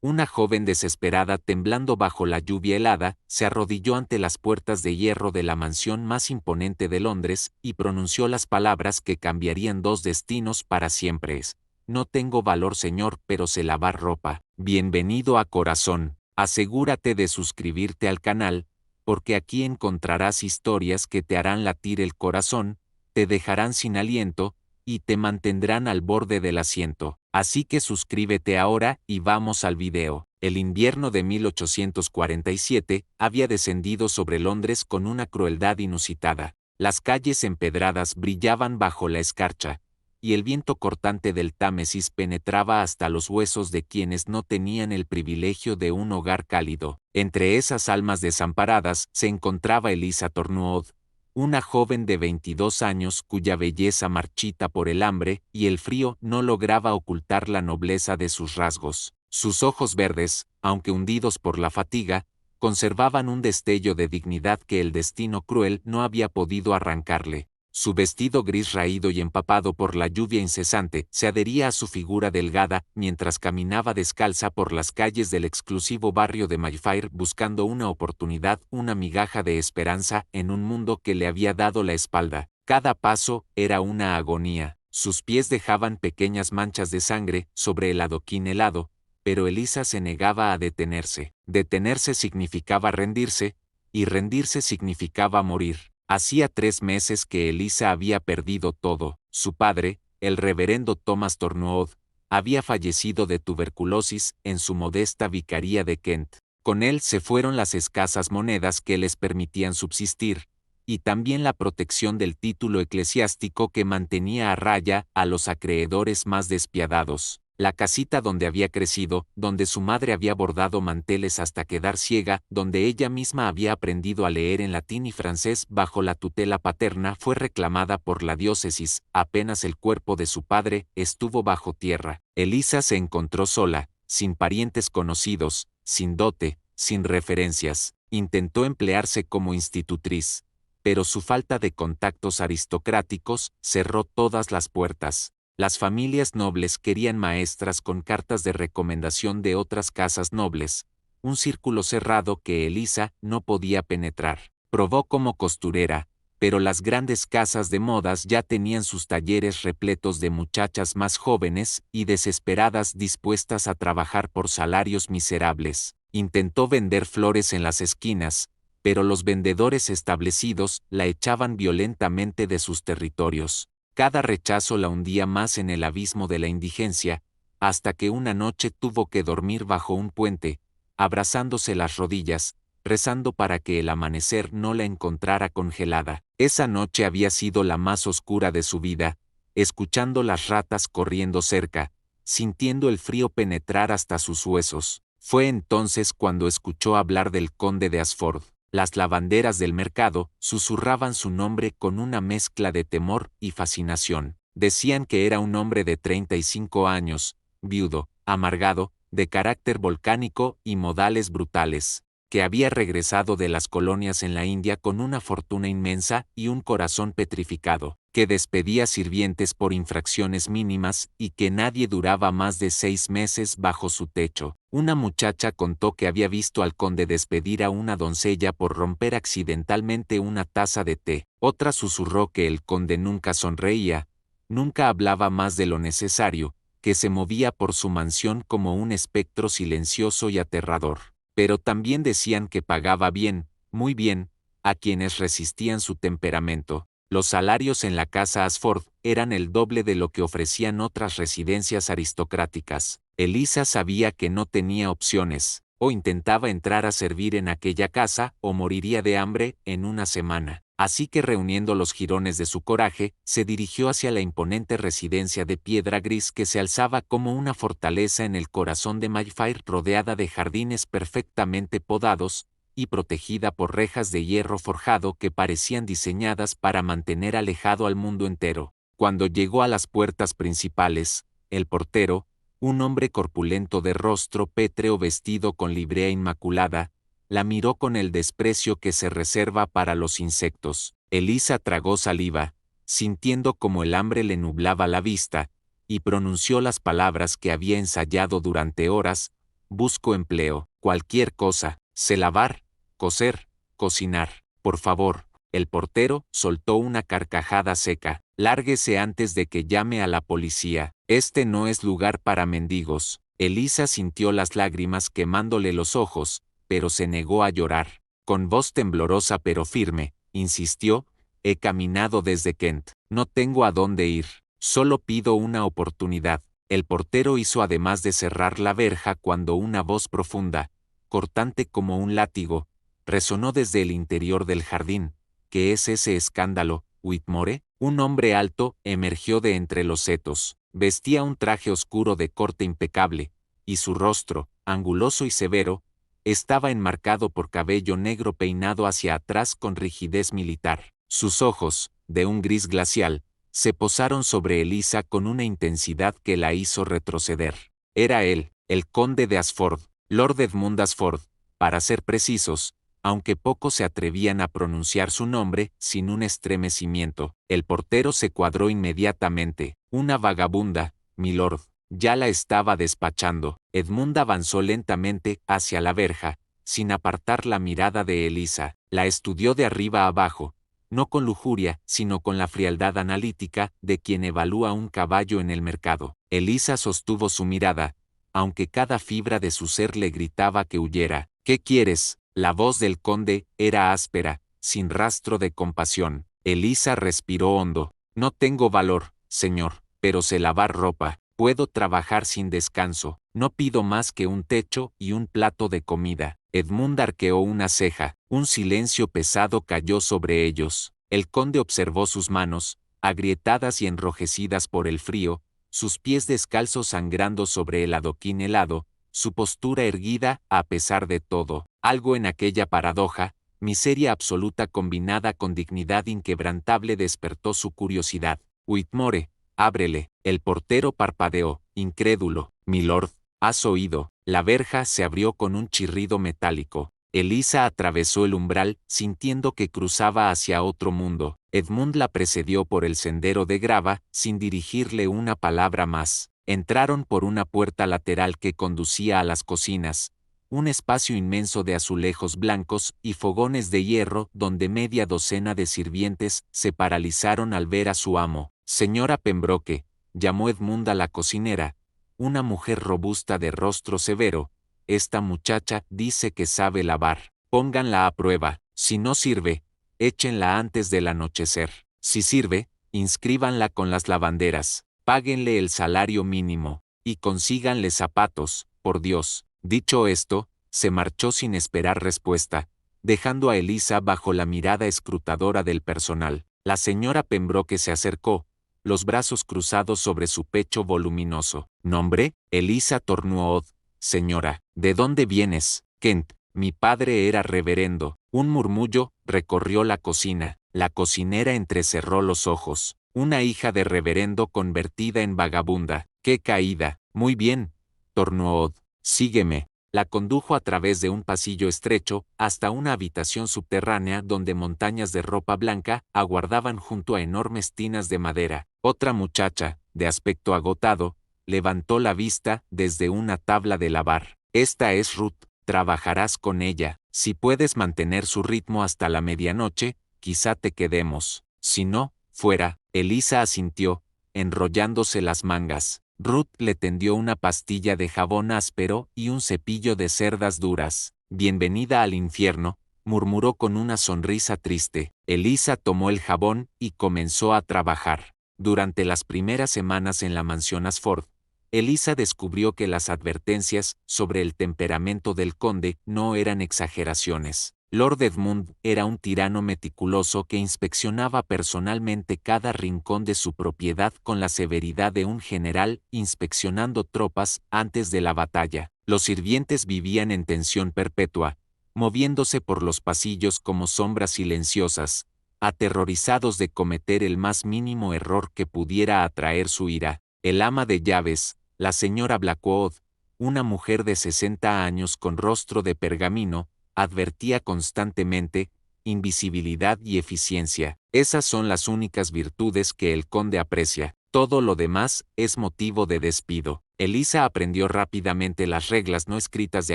Una joven desesperada, temblando bajo la lluvia helada, se arrodilló ante las puertas de hierro de la mansión más imponente de Londres y pronunció las palabras que cambiarían dos destinos para siempre. No tengo valor, señor, pero sé lavar ropa. Bienvenido a Corazón. Asegúrate de suscribirte al canal, porque aquí encontrarás historias que te harán latir el corazón, te dejarán sin aliento, y te mantendrán al borde del asiento. Así que suscríbete ahora y vamos al video. El invierno de 1847 había descendido sobre Londres con una crueldad inusitada. Las calles empedradas brillaban bajo la escarcha, y el viento cortante del Támesis penetraba hasta los huesos de quienes no tenían el privilegio de un hogar cálido. Entre esas almas desamparadas se encontraba Eliza Tornaud, una joven de 22 años cuya belleza marchita por el hambre y el frío no lograba ocultar la nobleza de sus rasgos. Sus ojos verdes, aunque hundidos por la fatiga, conservaban un destello de dignidad que el destino cruel no había podido arrancarle. Su vestido gris raído y empapado por la lluvia incesante se adhería a su figura delgada mientras caminaba descalza por las calles del exclusivo barrio de Mayfair buscando una oportunidad, una migaja de esperanza en un mundo que le había dado la espalda. Cada paso era una agonía. Sus pies dejaban pequeñas manchas de sangre sobre el adoquín helado, pero Eliza se negaba a detenerse. Detenerse significaba rendirse, y rendirse significaba morir. Hacía 3 meses que Eliza había perdido todo. Su padre, el reverendo Thomas Tornaud, había fallecido de tuberculosis en su modesta vicaría de Kent. Con él se fueron las escasas monedas que les permitían subsistir, y también la protección del título eclesiástico que mantenía a raya a los acreedores más despiadados. La casita donde había crecido, donde su madre había bordado manteles hasta quedar ciega, donde ella misma había aprendido a leer en latín y francés bajo la tutela paterna, fue reclamada por la diócesis. Apenas el cuerpo de su padre estuvo bajo tierra. Eliza se encontró sola, sin parientes conocidos, sin dote, sin referencias. Intentó emplearse como institutriz, pero su falta de contactos aristocráticos cerró todas las puertas. Las familias nobles querían maestras con cartas de recomendación de otras casas nobles, un círculo cerrado que Eliza no podía penetrar. Probó como costurera, pero las grandes casas de modas ya tenían sus talleres repletos de muchachas más jóvenes y desesperadas dispuestas a trabajar por salarios miserables. Intentó vender flores en las esquinas, pero los vendedores establecidos la echaban violentamente de sus territorios. Cada rechazo la hundía más en el abismo de la indigencia, hasta que una noche tuvo que dormir bajo un puente, abrazándose las rodillas, rezando para que el amanecer no la encontrara congelada. Esa noche había sido la más oscura de su vida, escuchando las ratas corriendo cerca, sintiendo el frío penetrar hasta sus huesos. Fue entonces cuando escuchó hablar del conde de Ashford. Las lavanderas del mercado susurraban su nombre con una mezcla de temor y fascinación. Decían que era un hombre de 35 años, viudo, amargado, de carácter volcánico y modales brutales, que había regresado de las colonias en la India con una fortuna inmensa y un corazón petrificado, que despedía sirvientes por infracciones mínimas y que nadie duraba más de 6 meses bajo su techo. Una muchacha contó que había visto al conde despedir a una doncella por romper accidentalmente una taza de té. Otra susurró que el conde nunca sonreía, nunca hablaba más de lo necesario, que se movía por su mansión como un espectro silencioso y aterrador. Pero también decían que pagaba bien, muy bien, a quienes resistían su temperamento. Los salarios en la casa Ashford eran el doble de lo que ofrecían otras residencias aristocráticas. Eliza sabía que no tenía opciones, o intentaba entrar a servir en aquella casa o moriría de hambre en una semana. Así que reuniendo los jirones de su coraje, se dirigió hacia la imponente residencia de piedra gris que se alzaba como una fortaleza en el corazón de Mayfair, rodeada de jardines perfectamente podados y protegida por rejas de hierro forjado que parecían diseñadas para mantener alejado al mundo entero. Cuando llegó a las puertas principales, el portero, un hombre corpulento de rostro pétreo vestido con librea inmaculada, la miró con el desprecio que se reserva para los insectos. Eliza tragó saliva, sintiendo como el hambre le nublaba la vista, y pronunció las palabras que había ensayado durante horas: busco empleo, cualquier cosa, sé lavar, coser, cocinar. Por favor. El portero soltó una carcajada seca. Lárguese antes de que llame a la policía. Este no es lugar para mendigos. Elisa sintió las lágrimas quemándole los ojos, pero se negó a llorar. Con voz temblorosa pero firme, insistió, he caminado desde Kent. No tengo a dónde ir. Solo pido una oportunidad. El portero hizo además de cerrar la verja cuando una voz profunda, cortante como un látigo, resonó desde el interior del jardín. ¿Qué es ese escándalo, Whitmore? Un hombre alto emergió de entre los setos. Vestía un traje oscuro de corte impecable, y su rostro, anguloso y severo, estaba enmarcado por cabello negro peinado hacia atrás con rigidez militar. Sus ojos, de un gris glacial, se posaron sobre Elisa con una intensidad que la hizo retroceder. Era él, el conde de Ashford, Lord Edmund Ashford, para ser precisos, aunque pocos se atrevían a pronunciar su nombre sin un estremecimiento. El portero se cuadró inmediatamente. Una vagabunda, milord, ya la estaba despachando. Edmund avanzó lentamente hacia la verja, sin apartar la mirada de Elisa. La estudió de arriba abajo, no con lujuria, sino con la frialdad analítica de quien evalúa un caballo en el mercado. Elisa sostuvo su mirada, aunque cada fibra de su ser le gritaba que huyera. ¿Qué quieres? La voz del conde era áspera, sin rastro de compasión. Elisa respiró hondo. No tengo valor, señor, pero sé lavar ropa. Puedo trabajar sin descanso. No pido más que un techo y un plato de comida. Edmund arqueó una ceja. Un silencio pesado cayó sobre ellos. El conde observó sus manos, agrietadas y enrojecidas por el frío, sus pies descalzos sangrando sobre el adoquín helado, su postura erguida a pesar de todo. Algo en aquella paradoja, miseria absoluta combinada con dignidad inquebrantable despertó su curiosidad. Whitmore, ábrele. El portero parpadeó, incrédulo. Milord, ¿has oído? La verja se abrió con un chirrido metálico. Elisa atravesó el umbral, sintiendo que cruzaba hacia otro mundo. Edmund la precedió por el sendero de grava, sin dirigirle una palabra más. Entraron por una puerta lateral que conducía a las cocinas, un espacio inmenso de azulejos blancos y fogones de hierro donde media docena de sirvientes se paralizaron al ver a su amo. Señora Pembroke, llamó Edmund a la cocinera, una mujer robusta de rostro severo. Esta muchacha dice que sabe lavar. Pónganla a prueba. Si no sirve, échenla antes del anochecer. Si sirve, inscríbanla con las lavanderas. Páguenle el salario mínimo. Y consíganle zapatos, por Dios. Dicho esto, se marchó sin esperar respuesta, dejando a Elisa bajo la mirada escrutadora del personal. La señora Pembroke se acercó, los brazos cruzados sobre su pecho voluminoso. ¿Nombre? Elisa Tornuod. Señora, ¿de dónde vienes? Kent. Mi padre era reverendo. Un murmullo recorrió la cocina. La cocinera entrecerró los ojos. Una hija de reverendo convertida en vagabunda. ¡Qué caída! Muy bien, Tornuod. Sígueme. La condujo a través de un pasillo estrecho, hasta una habitación subterránea donde montañas de ropa blanca aguardaban junto a enormes tinas de madera. Otra muchacha, de aspecto agotado, levantó la vista desde una tabla de lavar. Esta es Ruth, trabajarás con ella. Si puedes mantener su ritmo hasta la medianoche, quizá te quedemos. Si no, fuera. Elisa asintió, enrollándose las mangas. Ruth le tendió una pastilla de jabón áspero y un cepillo de cerdas duras. Bienvenida al infierno, murmuró con una sonrisa triste. Elisa tomó el jabón y comenzó a trabajar. Durante las primeras semanas en la mansión Ashford, Elisa descubrió que las advertencias sobre el temperamento del conde no eran exageraciones. Lord Edmund era un tirano meticuloso que inspeccionaba personalmente cada rincón de su propiedad con la severidad de un general inspeccionando tropas antes de la batalla. Los sirvientes vivían en tensión perpetua, moviéndose por los pasillos como sombras silenciosas, aterrorizados de cometer el más mínimo error que pudiera atraer su ira. El ama de llaves, la señora Blackwood, una mujer de 60 años con rostro de pergamino, advertía constantemente, invisibilidad y eficiencia. Esas son las únicas virtudes que el conde aprecia. Todo lo demás es motivo de despido. Elisa aprendió rápidamente las reglas no escritas de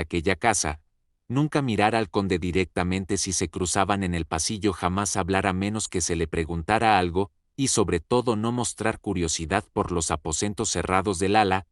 aquella casa. Nunca mirar al conde directamente si se cruzaban en el pasillo, jamás hablar a menos que se le preguntara algo, y sobre todo no mostrar curiosidad por los aposentos cerrados del ala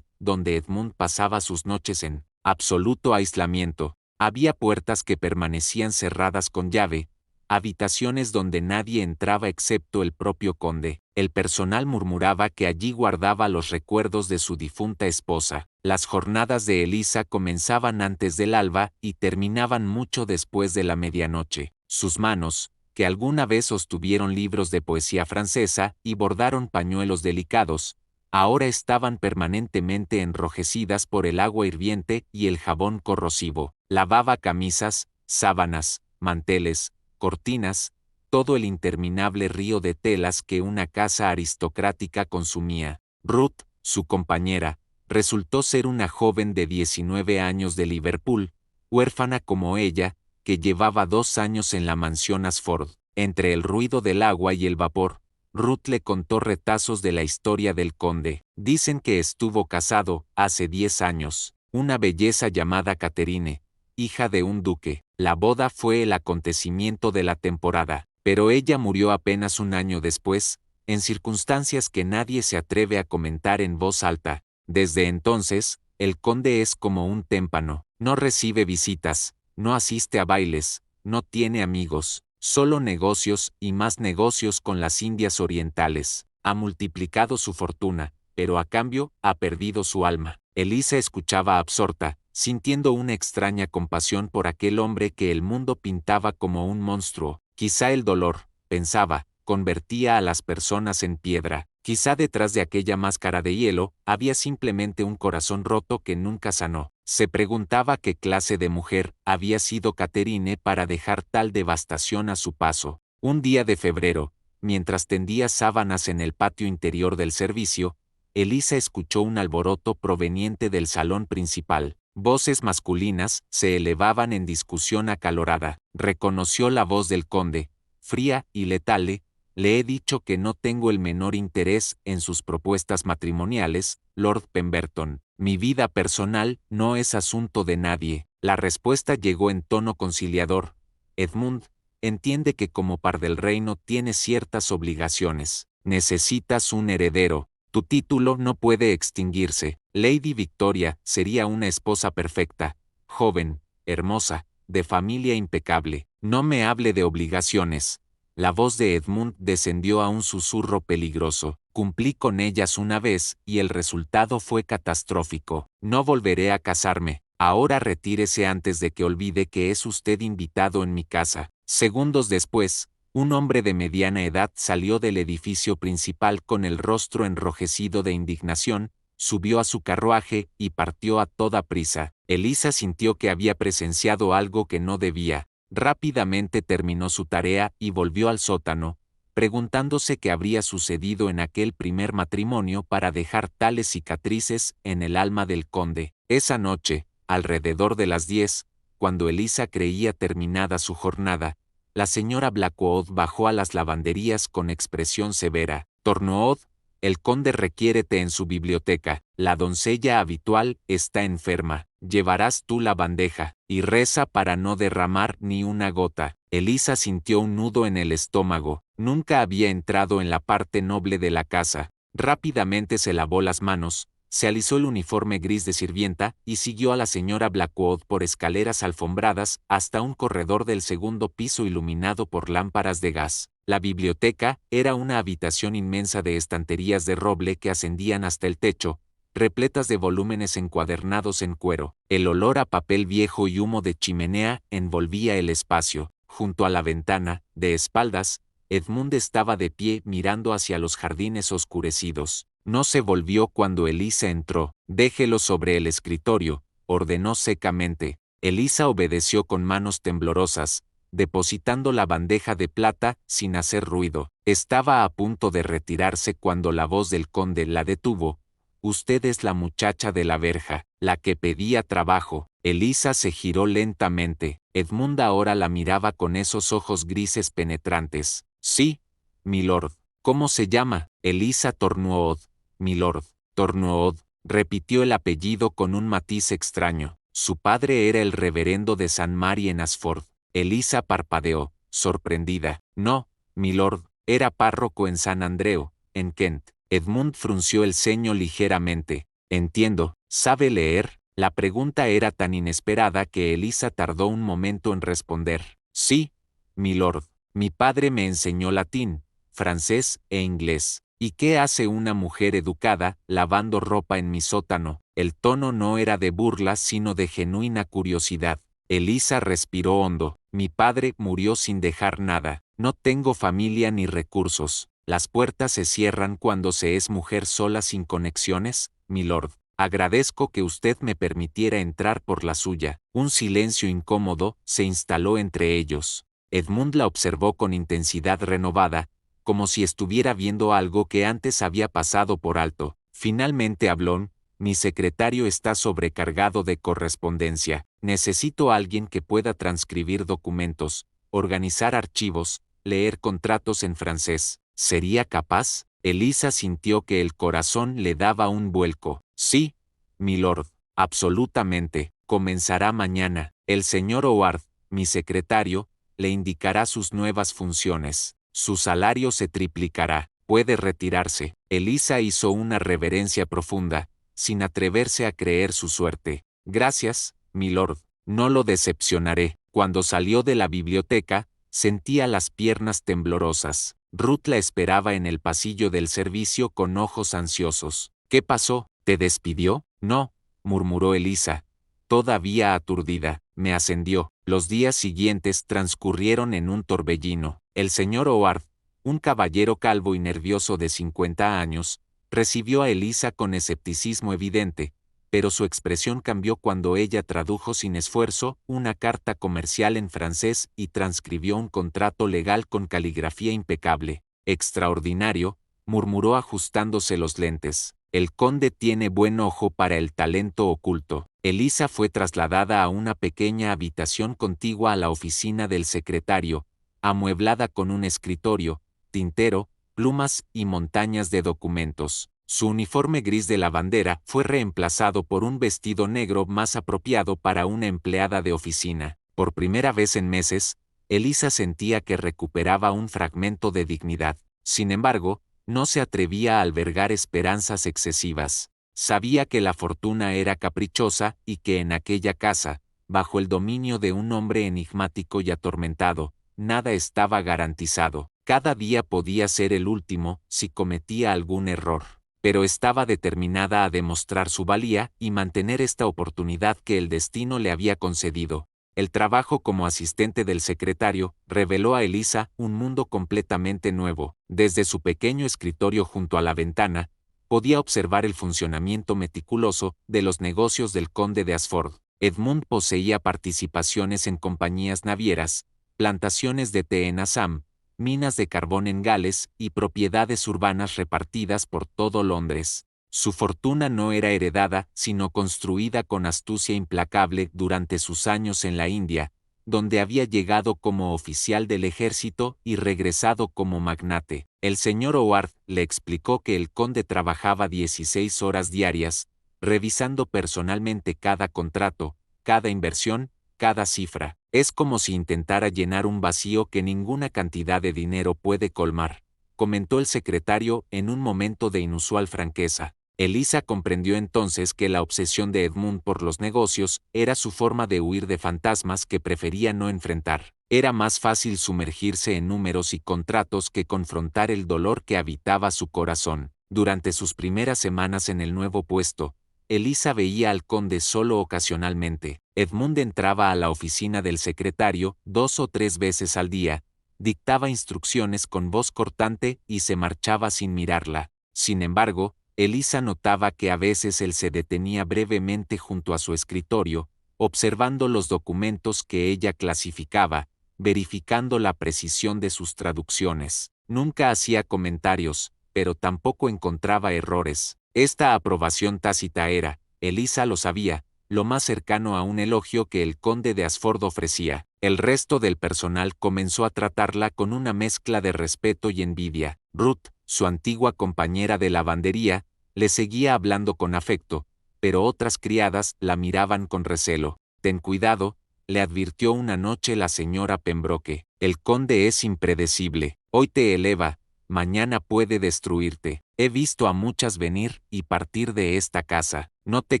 donde Edmund pasaba sus noches en absoluto aislamiento. Había puertas que permanecían cerradas con llave, habitaciones donde nadie entraba excepto el propio conde. El personal murmuraba que allí guardaba los recuerdos de su difunta esposa. Las jornadas de Elisa comenzaban antes del alba y terminaban mucho después de la medianoche. Sus manos, que alguna vez sostuvieron libros de poesía francesa y bordaron pañuelos delicados, ahora estaban permanentemente enrojecidas por el agua hirviente y el jabón corrosivo. Lavaba camisas, sábanas, manteles, cortinas, todo el interminable río de telas que una casa aristocrática consumía. Ruth, su compañera, resultó ser una joven de 19 años de Liverpool, huérfana como ella, que llevaba 2 años en la mansión Ashford. Entre el ruido del agua y el vapor, Ruth le contó retazos de la historia del conde. Dicen que estuvo casado, hace 10 años, una belleza llamada Catherine, hija de un duque. La boda fue el acontecimiento de la temporada, pero ella murió apenas un año después, en circunstancias que nadie se atreve a comentar en voz alta. Desde entonces, el conde es como un témpano, no recibe visitas, no asiste a bailes, no tiene amigos, solo negocios y más negocios con las Indias Orientales. Ha multiplicado su fortuna, pero a cambio, ha perdido su alma. Elisa escuchaba absorta, sintiendo una extraña compasión por aquel hombre que el mundo pintaba como un monstruo. Quizá el dolor, pensaba, convertía a las personas en piedra. Quizá detrás de aquella máscara de hielo, había simplemente un corazón roto que nunca sanó. Se preguntaba qué clase de mujer había sido Catherine para dejar tal devastación a su paso. Un día de febrero, mientras tendía sábanas en el patio interior del servicio, Elisa escuchó un alboroto proveniente del salón principal. Voces masculinas se elevaban en discusión acalorada. Reconoció la voz del conde, fría y letal. Le he dicho que no tengo el menor interés en sus propuestas matrimoniales, Lord Pemberton. Mi vida personal no es asunto de nadie. La respuesta llegó en tono conciliador. Edmund, entiende que como par del reino tienes ciertas obligaciones. Necesitas un heredero. Tu título no puede extinguirse. Lady Victoria sería una esposa perfecta, joven, hermosa, de familia impecable. No me hable de obligaciones. La voz de Edmund descendió a un susurro peligroso. Cumplí con ellas una vez, y el resultado fue catastrófico. No volveré a casarme. Ahora retírese antes de que olvide que es usted invitado en mi casa. Segundos después, un hombre de mediana edad salió del edificio principal con el rostro enrojecido de indignación, subió a su carruaje y partió a toda prisa. Elisa sintió que había presenciado algo que no debía. Rápidamente terminó su tarea y volvió al sótano, preguntándose qué habría sucedido en aquel primer matrimonio para dejar tales cicatrices en el alma del conde. Esa noche, alrededor de las 10, cuando Elisa creía terminada su jornada, la señora Blackwood bajó a las lavanderías con expresión severa. Tornood, el conde requiere té en su biblioteca. La doncella habitual está enferma. Llevarás tú la bandeja, y reza para no derramar ni una gota. Elisa sintió un nudo en el estómago. Nunca había entrado en la parte noble de la casa. Rápidamente se lavó las manos, se alisó el uniforme gris de sirvienta y siguió a la señora Blackwood por escaleras alfombradas hasta un corredor del segundo piso iluminado por lámparas de gas. La biblioteca era una habitación inmensa de estanterías de roble que ascendían hasta el techo, repletas de volúmenes encuadernados en cuero. El olor a papel viejo y humo de chimenea envolvía el espacio. Junto a la ventana, de espaldas, Edmund estaba de pie mirando hacia los jardines oscurecidos. No se volvió cuando Elisa entró. Déjelo sobre el escritorio, ordenó secamente. Elisa obedeció con manos temblorosas, depositando la bandeja de plata sin hacer ruido. Estaba a punto de retirarse cuando la voz del conde la detuvo. Usted es la muchacha de la verja, la que pedía trabajo. Elisa se giró lentamente. Edmund ahora la miraba con esos ojos grises penetrantes. Sí, milord. ¿Cómo se llama? Elisa Tornood. Milord. Tornood. repitió el apellido con un matiz extraño. Su padre era el reverendo de San Mary en Ashford. Elisa parpadeó, sorprendida. No, milord, era párroco en San Andreu, en Kent. Edmund frunció el ceño ligeramente. Entiendo, ¿sabe leer? La pregunta era tan inesperada que Elisa tardó un momento en responder. Sí, milord, mi padre me enseñó latín, francés e inglés. ¿Y qué hace una mujer educada, lavando ropa en mi sótano? El tono no era de burla sino de genuina curiosidad. Elisa respiró hondo. Mi padre murió sin dejar nada. No tengo familia ni recursos. ¿Las puertas se cierran cuando se es mujer sola sin conexiones, milord? Agradezco que usted me permitiera entrar por la suya. Un silencio incómodo se instaló entre ellos. Edmund la observó con intensidad renovada, como si estuviera viendo algo que antes había pasado por alto. Finalmente habló: mi secretario está sobrecargado de correspondencia. Necesito a alguien que pueda transcribir documentos, organizar archivos, leer contratos en francés. ¿Sería capaz? Elisa sintió que el corazón le daba un vuelco. Sí, milord, absolutamente. Comenzará mañana. El señor Howard, mi secretario, le indicará sus nuevas funciones. Su salario se triplicará. Puede retirarse. Elisa hizo una reverencia profunda, sin atreverse a creer su suerte. Gracias, milord. No lo decepcionaré. Cuando salió de la biblioteca, sentía las piernas temblorosas. Ruth la esperaba en el pasillo del servicio con ojos ansiosos. ¿Qué pasó? ¿Te despidió? No, murmuró Elisa, todavía aturdida. Me ascendió. Los días siguientes transcurrieron en un torbellino. El señor Howard, un caballero calvo y nervioso de 50 años, recibió a Elisa con escepticismo evidente, pero su expresión cambió cuando ella tradujo sin esfuerzo una carta comercial en francés y transcribió un contrato legal con caligrafía impecable. Extraordinario, murmuró ajustándose los lentes. El conde tiene buen ojo para el talento oculto. Elisa fue trasladada a una pequeña habitación contigua a la oficina del secretario, amueblada con un escritorio, tintero, plumas y montañas de documentos. Su uniforme gris de lavandera fue reemplazado por un vestido negro más apropiado para una empleada de oficina. Por primera vez en meses, Elisa sentía que recuperaba un fragmento de dignidad. Sin embargo, no se atrevía a albergar esperanzas excesivas. Sabía que la fortuna era caprichosa y que en aquella casa, bajo el dominio de un hombre enigmático y atormentado, nada estaba garantizado. Cada día podía ser el último si cometía algún error. Pero estaba determinada a demostrar su valía y mantener esta oportunidad que el destino le había concedido. El trabajo como asistente del secretario reveló a Elisa un mundo completamente nuevo. Desde su pequeño escritorio junto a la ventana, podía observar el funcionamiento meticuloso de los negocios del conde de Ashford. Edmund poseía participaciones en compañías navieras, plantaciones de té en Assam, minas de carbón en Gales y propiedades urbanas repartidas por todo Londres. Su fortuna no era heredada, sino construida con astucia implacable durante sus años en la India, donde había llegado como oficial del ejército y regresado como magnate. El señor Howard le explicó que el conde trabajaba 16 horas diarias, revisando personalmente cada contrato, cada inversión, cada cifra. Es como si intentara llenar un vacío que ninguna cantidad de dinero puede colmar, comentó el secretario en un momento de inusual franqueza. Elisa comprendió entonces que la obsesión de Edmund por los negocios era su forma de huir de fantasmas que prefería no enfrentar. Era más fácil sumergirse en números y contratos que confrontar el dolor que habitaba su corazón. Durante sus primeras semanas en el nuevo puesto, Elisa veía al conde solo ocasionalmente. Edmund entraba a la oficina del secretario 2 o 3 veces al día, dictaba instrucciones con voz cortante y se marchaba sin mirarla. Sin embargo, Elisa notaba que a veces él se detenía brevemente junto a su escritorio, observando los documentos que ella clasificaba, verificando la precisión de sus traducciones. Nunca hacía comentarios, pero tampoco encontraba errores. Esta aprobación tácita era, Elisa lo sabía, lo más cercano a un elogio que el conde de Ashford ofrecía. El resto del personal comenzó a tratarla con una mezcla de respeto y envidia. Ruth, su antigua compañera de lavandería, Le seguía hablando con afecto, pero otras criadas la miraban con recelo. «Ten cuidado», le advirtió una noche la señora Pembroke. «El conde es impredecible. Hoy te eleva, mañana puede destruirte. He visto a muchas venir y partir de esta casa. No te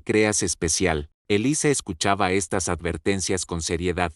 creas especial». Elisa escuchaba estas advertencias con seriedad,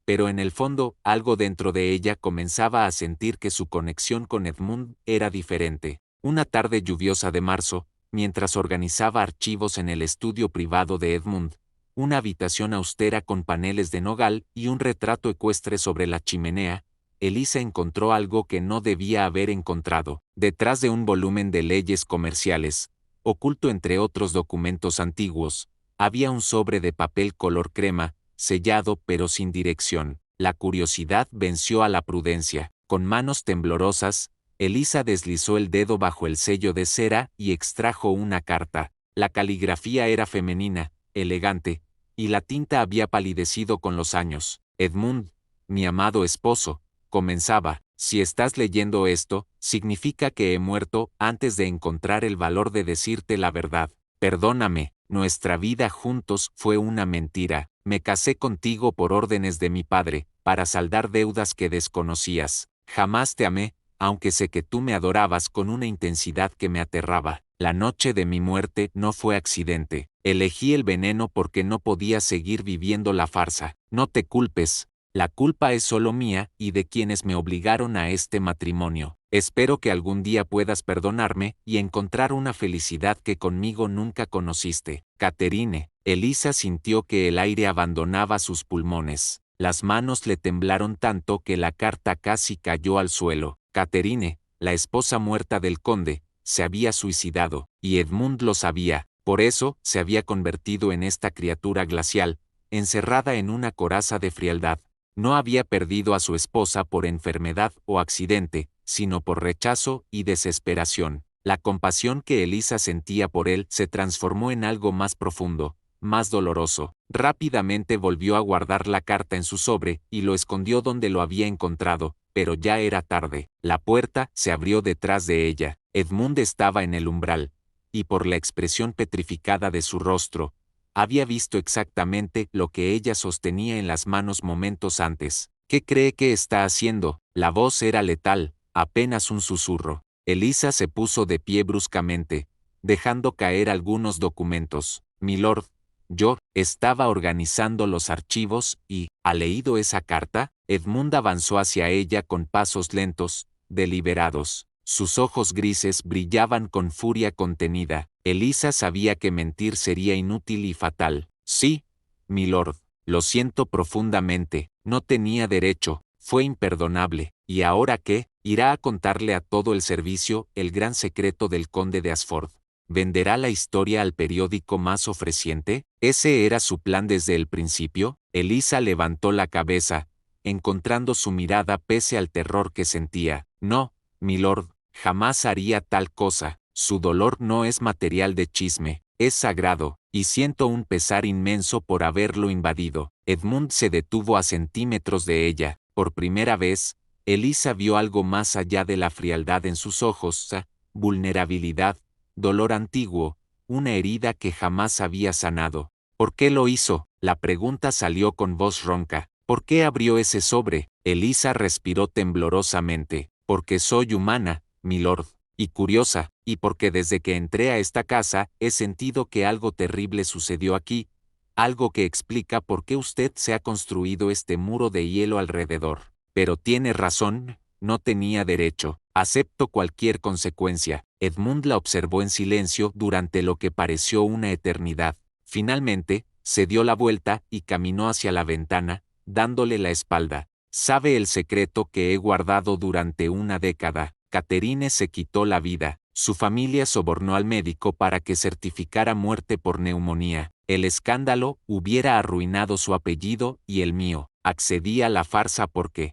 pero en el fondo, algo dentro de ella comenzaba a sentir que su conexión con Edmund era diferente. Una tarde lluviosa de marzo, mientras organizaba archivos en el estudio privado de Edmund, una habitación austera con paneles de nogal y un retrato ecuestre sobre la chimenea, Elisa encontró algo que no debía haber encontrado. Detrás de un volumen de leyes comerciales, oculto entre otros documentos antiguos, había un sobre de papel color crema, sellado pero sin dirección. La curiosidad venció a la prudencia. Con manos temblorosas, Elisa deslizó el dedo bajo el sello de cera y extrajo una carta. La caligrafía era femenina, elegante, y la tinta había palidecido con los años. «Edmund, mi amado esposo», comenzaba, «si estás leyendo esto, significa que he muerto antes de encontrar el valor de decirte la verdad. Perdóname, nuestra vida juntos fue una mentira. Me casé contigo por órdenes de mi padre, para saldar deudas que desconocías. Jamás te amé, aunque sé que tú me adorabas con una intensidad que me aterraba. La noche de mi muerte no fue accidente. Elegí el veneno porque no podía seguir viviendo la farsa. No te culpes. La culpa es solo mía y de quienes me obligaron a este matrimonio. Espero que algún día puedas perdonarme y encontrar una felicidad que conmigo nunca conociste. Catherine». Elisa sintió que el aire abandonaba sus pulmones. Las manos le temblaron tanto que la carta casi cayó al suelo. Catherine, la esposa muerta del conde, se había suicidado, y Edmund lo sabía. Por eso se había convertido en esta criatura glacial, encerrada en una coraza de frialdad. No había perdido a su esposa por enfermedad o accidente, sino por rechazo y desesperación. La compasión que Elisa sentía por él se transformó en algo más profundo, más doloroso. Rápidamente volvió a guardar la carta en su sobre y lo escondió donde lo había encontrado, pero ya era tarde. La puerta se abrió detrás de ella. Edmund estaba en el umbral, y por la expresión petrificada de su rostro, había visto exactamente lo que ella sostenía en las manos momentos antes. «¿Qué cree que está haciendo?». La voz era letal, apenas un susurro. Elisa se puso de pie bruscamente, dejando caer algunos documentos. «Milord, yo estaba organizando los archivos y, ¿ha leído esa carta?». Edmund avanzó hacia ella con pasos lentos, deliberados. Sus ojos grises brillaban con furia contenida. Elisa sabía que mentir sería inútil y fatal. «Sí, milord, lo siento profundamente, no tenía derecho, fue imperdonable. ¿Y ahora qué? Irá a contarle a todo el servicio el gran secreto del conde de Ashford. ¿Venderá la historia al periódico más ofreciente? ¿Ese era su plan desde el principio?». Elisa levantó la cabeza, encontrando su mirada pese al terror que sentía. «No, milord, jamás haría tal cosa. Su dolor no es material de chisme, es sagrado, y siento un pesar inmenso por haberlo invadido». Edmund se detuvo a centímetros de ella. Por primera vez, Elisa vio algo más allá de la frialdad en sus ojos, vulnerabilidad, dolor antiguo, una herida que jamás había sanado. «¿Por qué lo hizo?». La pregunta salió con voz ronca. «¿Por qué abrió ese sobre?». Elisa respiró temblorosamente. «Porque soy humana, milord, y curiosa, y porque desde que entré a esta casa he sentido que algo terrible sucedió aquí, algo que explica por qué usted se ha construido este muro de hielo alrededor. Pero tiene razón, no tenía derecho. Acepto cualquier consecuencia». Edmund la observó en silencio durante lo que pareció una eternidad. Finalmente, se dio la vuelta y caminó hacia la ventana, dándole la espalda. «¿Sabe el secreto que he guardado durante una década?». Catherine se quitó la vida. Su familia sobornó al médico para que certificara muerte por neumonía. El escándalo hubiera arruinado su apellido y el mío. Accedí a la farsa porque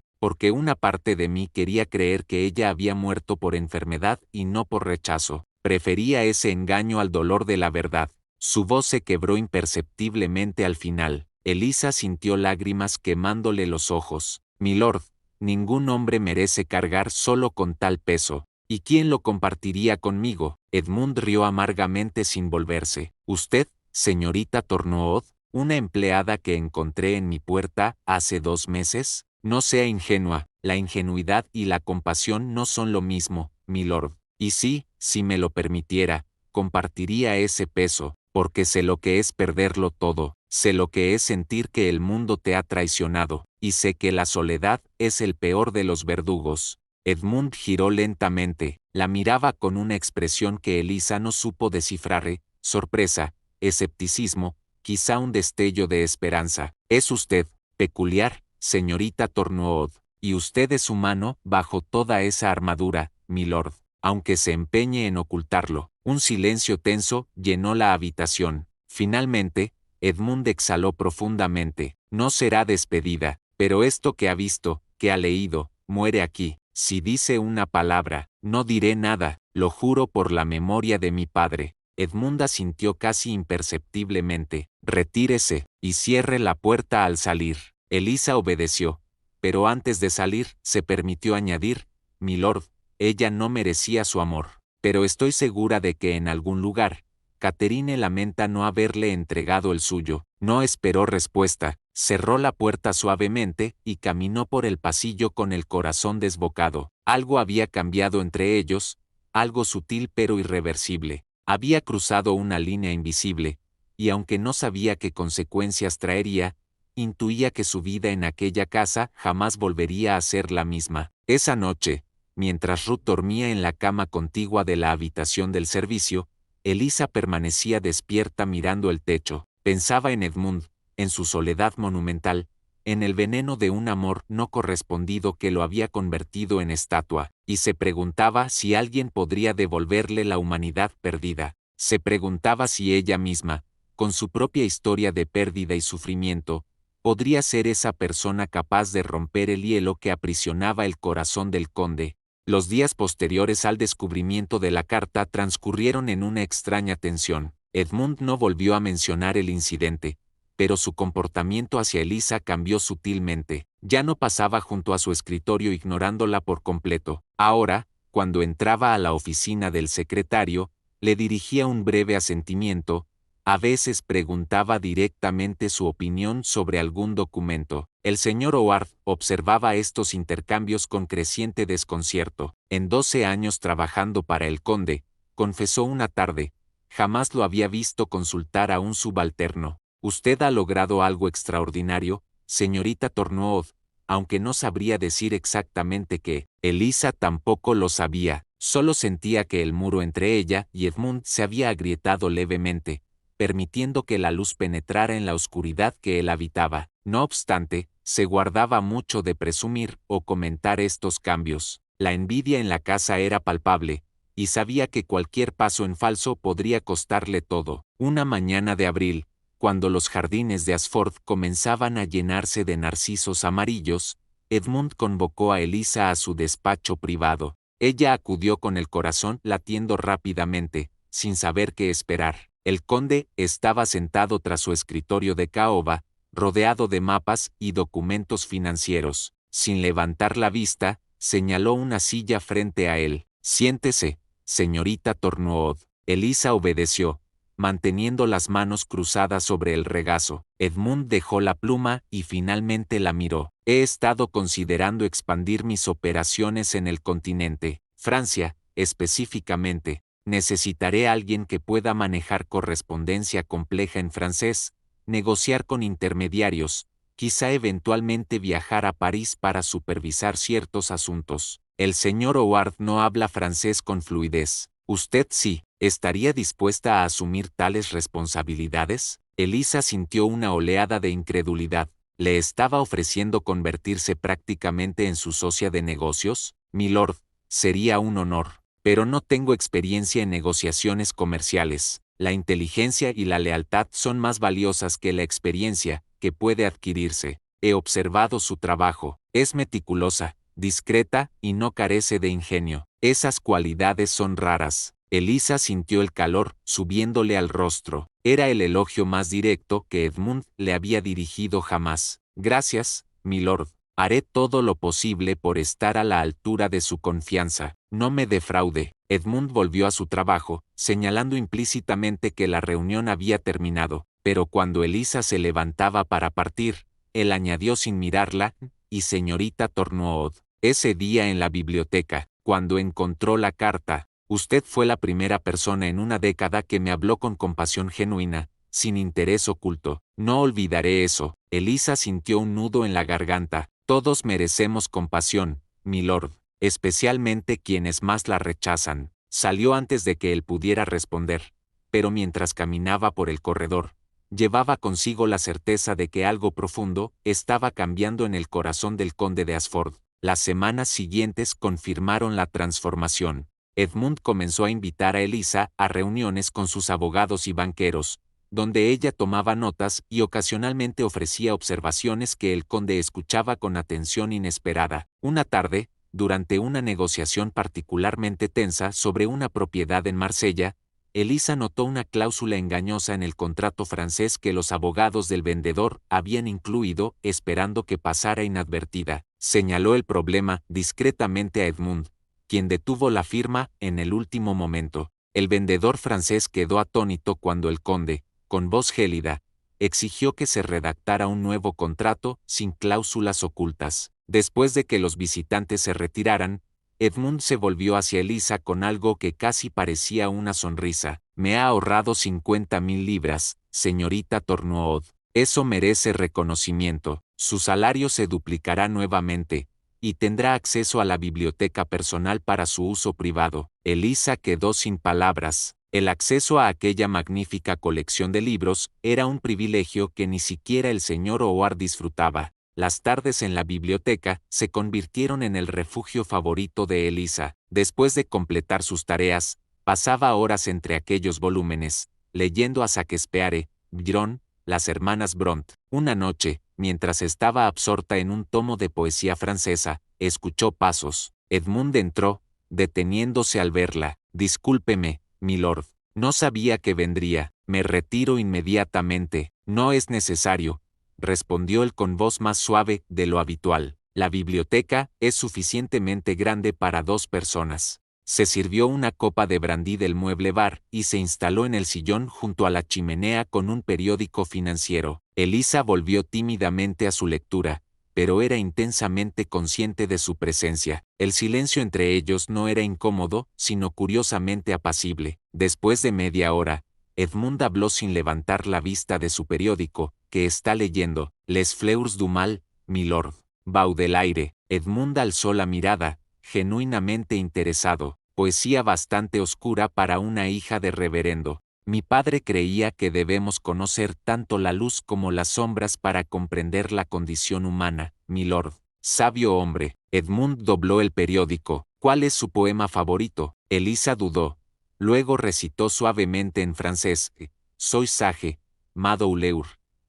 una parte de mí quería creer que ella había muerto por enfermedad y no por rechazo. Prefería ese engaño al dolor de la verdad. Su voz se quebró imperceptiblemente al final. Elisa sintió lágrimas quemándole los ojos. «Milord, ningún hombre merece cargar solo con tal peso. ¿Y quién lo compartiría conmigo? Edmund rió amargamente sin volverse. ¿Usted, señorita Tornood, una empleada que encontré en mi puerta hace 2 meses? No sea ingenua, la ingenuidad y la compasión no son lo mismo, milord. Y sí, si me lo permitiera, compartiría ese peso, porque sé lo que es perderlo todo, sé lo que es sentir que el mundo te ha traicionado, y sé que la soledad es el peor de los verdugos. Edmund giró lentamente, la miraba con una expresión que Elisa no supo descifrar, sorpresa, escepticismo, quizá un destello de esperanza. Es usted, peculiar, señorita Tornood, y usted es humano bajo toda esa armadura, milord, aunque se empeñe en ocultarlo. Un silencio tenso llenó la habitación. Finalmente, Edmund exhaló profundamente. No será despedida, pero esto que ha visto, que ha leído, muere aquí. Si dice una palabra, no diré nada, lo juro por la memoria de mi padre. Edmunda sintió casi imperceptiblemente. Retírese, y cierre la puerta al salir. Elisa obedeció, pero antes de salir, se permitió añadir, milord, ella no merecía su amor, pero estoy segura de que en algún lugar, Catherine lamenta no haberle entregado el suyo. No esperó respuesta, cerró la puerta suavemente y caminó por el pasillo con el corazón desbocado. Algo había cambiado entre ellos, algo sutil pero irreversible. Había cruzado una línea invisible, y aunque no sabía qué consecuencias traería, intuía que su vida en aquella casa jamás volvería a ser la misma. Esa noche, mientras Ruth dormía en la cama contigua de la habitación del servicio, Elisa permanecía despierta mirando el techo. Pensaba en Edmund, en su soledad monumental, en el veneno de un amor no correspondido que lo había convertido en estatua, y se preguntaba si alguien podría devolverle la humanidad perdida. Se preguntaba si ella misma, con su propia historia de pérdida y sufrimiento, podría ser esa persona capaz de romper el hielo que aprisionaba el corazón del conde. Los días posteriores al descubrimiento de la carta transcurrieron en una extraña tensión. Edmund no volvió a mencionar el incidente, pero su comportamiento hacia Elisa cambió sutilmente. Ya no pasaba junto a su escritorio ignorándola por completo. Ahora, cuando entraba a la oficina del secretario, le dirigía un breve asentimiento. A veces preguntaba directamente su opinión sobre algún documento. El señor Howard observaba estos intercambios con creciente desconcierto. En 12 años trabajando para el conde, confesó una tarde, jamás lo había visto consultar a un subalterno. Usted ha logrado algo extraordinario, señorita Tornood, aunque no sabría decir exactamente qué. Elisa tampoco lo sabía, solo sentía que el muro entre ella y Edmund se había agrietado levemente, permitiendo que la luz penetrara en la oscuridad que él habitaba. No obstante, se guardaba mucho de presumir o comentar estos cambios. La envidia en la casa era palpable, y sabía que cualquier paso en falso podría costarle todo. Una mañana de abril, cuando los jardines de Ashford comenzaban a llenarse de narcisos amarillos, Edmund convocó a Elisa a su despacho privado. Ella acudió con el corazón latiendo rápidamente, sin saber qué esperar. El conde estaba sentado tras su escritorio de caoba, rodeado de mapas y documentos financieros. Sin levantar la vista, señaló una silla frente a él. Siéntese, señorita Tornood. Elisa obedeció, manteniendo las manos cruzadas sobre el regazo. Edmund dejó la pluma y finalmente la miró. He estado considerando expandir mis operaciones en el continente, Francia, específicamente. Necesitaré a alguien que pueda manejar correspondencia compleja en francés, negociar con intermediarios, quizá eventualmente viajar a París para supervisar ciertos asuntos. El señor Howard no habla francés con fluidez. ¿Usted sí estaría dispuesta a asumir tales responsabilidades? Elisa sintió una oleada de incredulidad. ¿Le estaba ofreciendo convertirse prácticamente en su socia de negocios? Milord, sería un honor. Pero no tengo experiencia en negociaciones comerciales. La inteligencia y la lealtad son más valiosas que la experiencia, que puede adquirirse. He observado su trabajo. Es meticulosa, discreta y no carece de ingenio. Esas cualidades son raras. Elisa sintió el calor subiéndole al rostro. Era el elogio más directo que Edmund le había dirigido jamás. Gracias, milord, Haré todo lo posible por estar a la altura de su confianza. No me defraude. Edmund volvió a su trabajo, señalando implícitamente que la reunión había terminado, pero cuando Elisa se levantaba para partir, él añadió sin mirarla, y señorita Tornood, ese día en la biblioteca, cuando encontró la carta, usted fue la primera persona en una década que me habló con compasión genuina, sin interés oculto. No olvidaré eso. Elisa sintió un nudo en la garganta. Todos merecemos compasión, milord, especialmente quienes más la rechazan. Salió antes de que él pudiera responder, pero mientras caminaba por el corredor, llevaba consigo la certeza de que algo profundo estaba cambiando en el corazón del conde de Ashford. Las semanas siguientes confirmaron la transformación. Edmund comenzó a invitar a Elisa a reuniones con sus abogados y banqueros, donde ella tomaba notas y ocasionalmente ofrecía observaciones que el conde escuchaba con atención inesperada. Una tarde, durante una negociación particularmente tensa sobre una propiedad en Marsella, Elisa notó una cláusula engañosa en el contrato francés que los abogados del vendedor habían incluido, esperando que pasara inadvertida. Señaló el problema discretamente a Edmund, quien detuvo la firma en el último momento. El vendedor francés quedó atónito cuando el conde, con voz gélida, exigió que se redactara un nuevo contrato sin cláusulas ocultas. Después de que los visitantes se retiraran, Edmund se volvió hacia Elisa con algo que casi parecía una sonrisa. Me ha ahorrado 50.000 libras, señorita Tornood. Eso merece reconocimiento. Su salario se duplicará nuevamente, y tendrá acceso a la biblioteca personal para su uso privado. Elisa quedó sin palabras. El acceso a aquella magnífica colección de libros era un privilegio que ni siquiera el señor Howard disfrutaba. Las tardes en la biblioteca se convirtieron en el refugio favorito de Elisa. Después de completar sus tareas, pasaba horas entre aquellos volúmenes, leyendo a Shakespeare, Byron, las hermanas Bront. Una noche, mientras estaba absorta en un tomo de poesía francesa, escuchó pasos. Edmund entró, deteniéndose al verla. Discúlpeme, milord, no sabía que vendría. Me retiro inmediatamente. No es necesario, respondió él con voz más suave de lo habitual. La biblioteca es suficientemente grande para 2 personas. Se sirvió una copa de brandy del mueble bar y se instaló en el sillón junto a la chimenea con un periódico financiero. Elisa volvió tímidamente a su lectura, pero era intensamente consciente de su presencia. El silencio entre ellos no era incómodo, sino curiosamente apacible. Después de media hora, Edmund habló sin levantar la vista de su periódico, que está leyendo. Les Fleurs du Mal, milord. Baudelaire. Edmund alzó la mirada, genuinamente interesado. Poesía bastante oscura para una hija de reverendo. Mi padre creía que debemos conocer tanto la luz como las sombras para comprender la condición humana, milord. Sabio hombre. Edmund dobló el periódico. ¿Cuál es su poema favorito? Elisa dudó. Luego recitó suavemente en francés. Soy sage, ma douleur,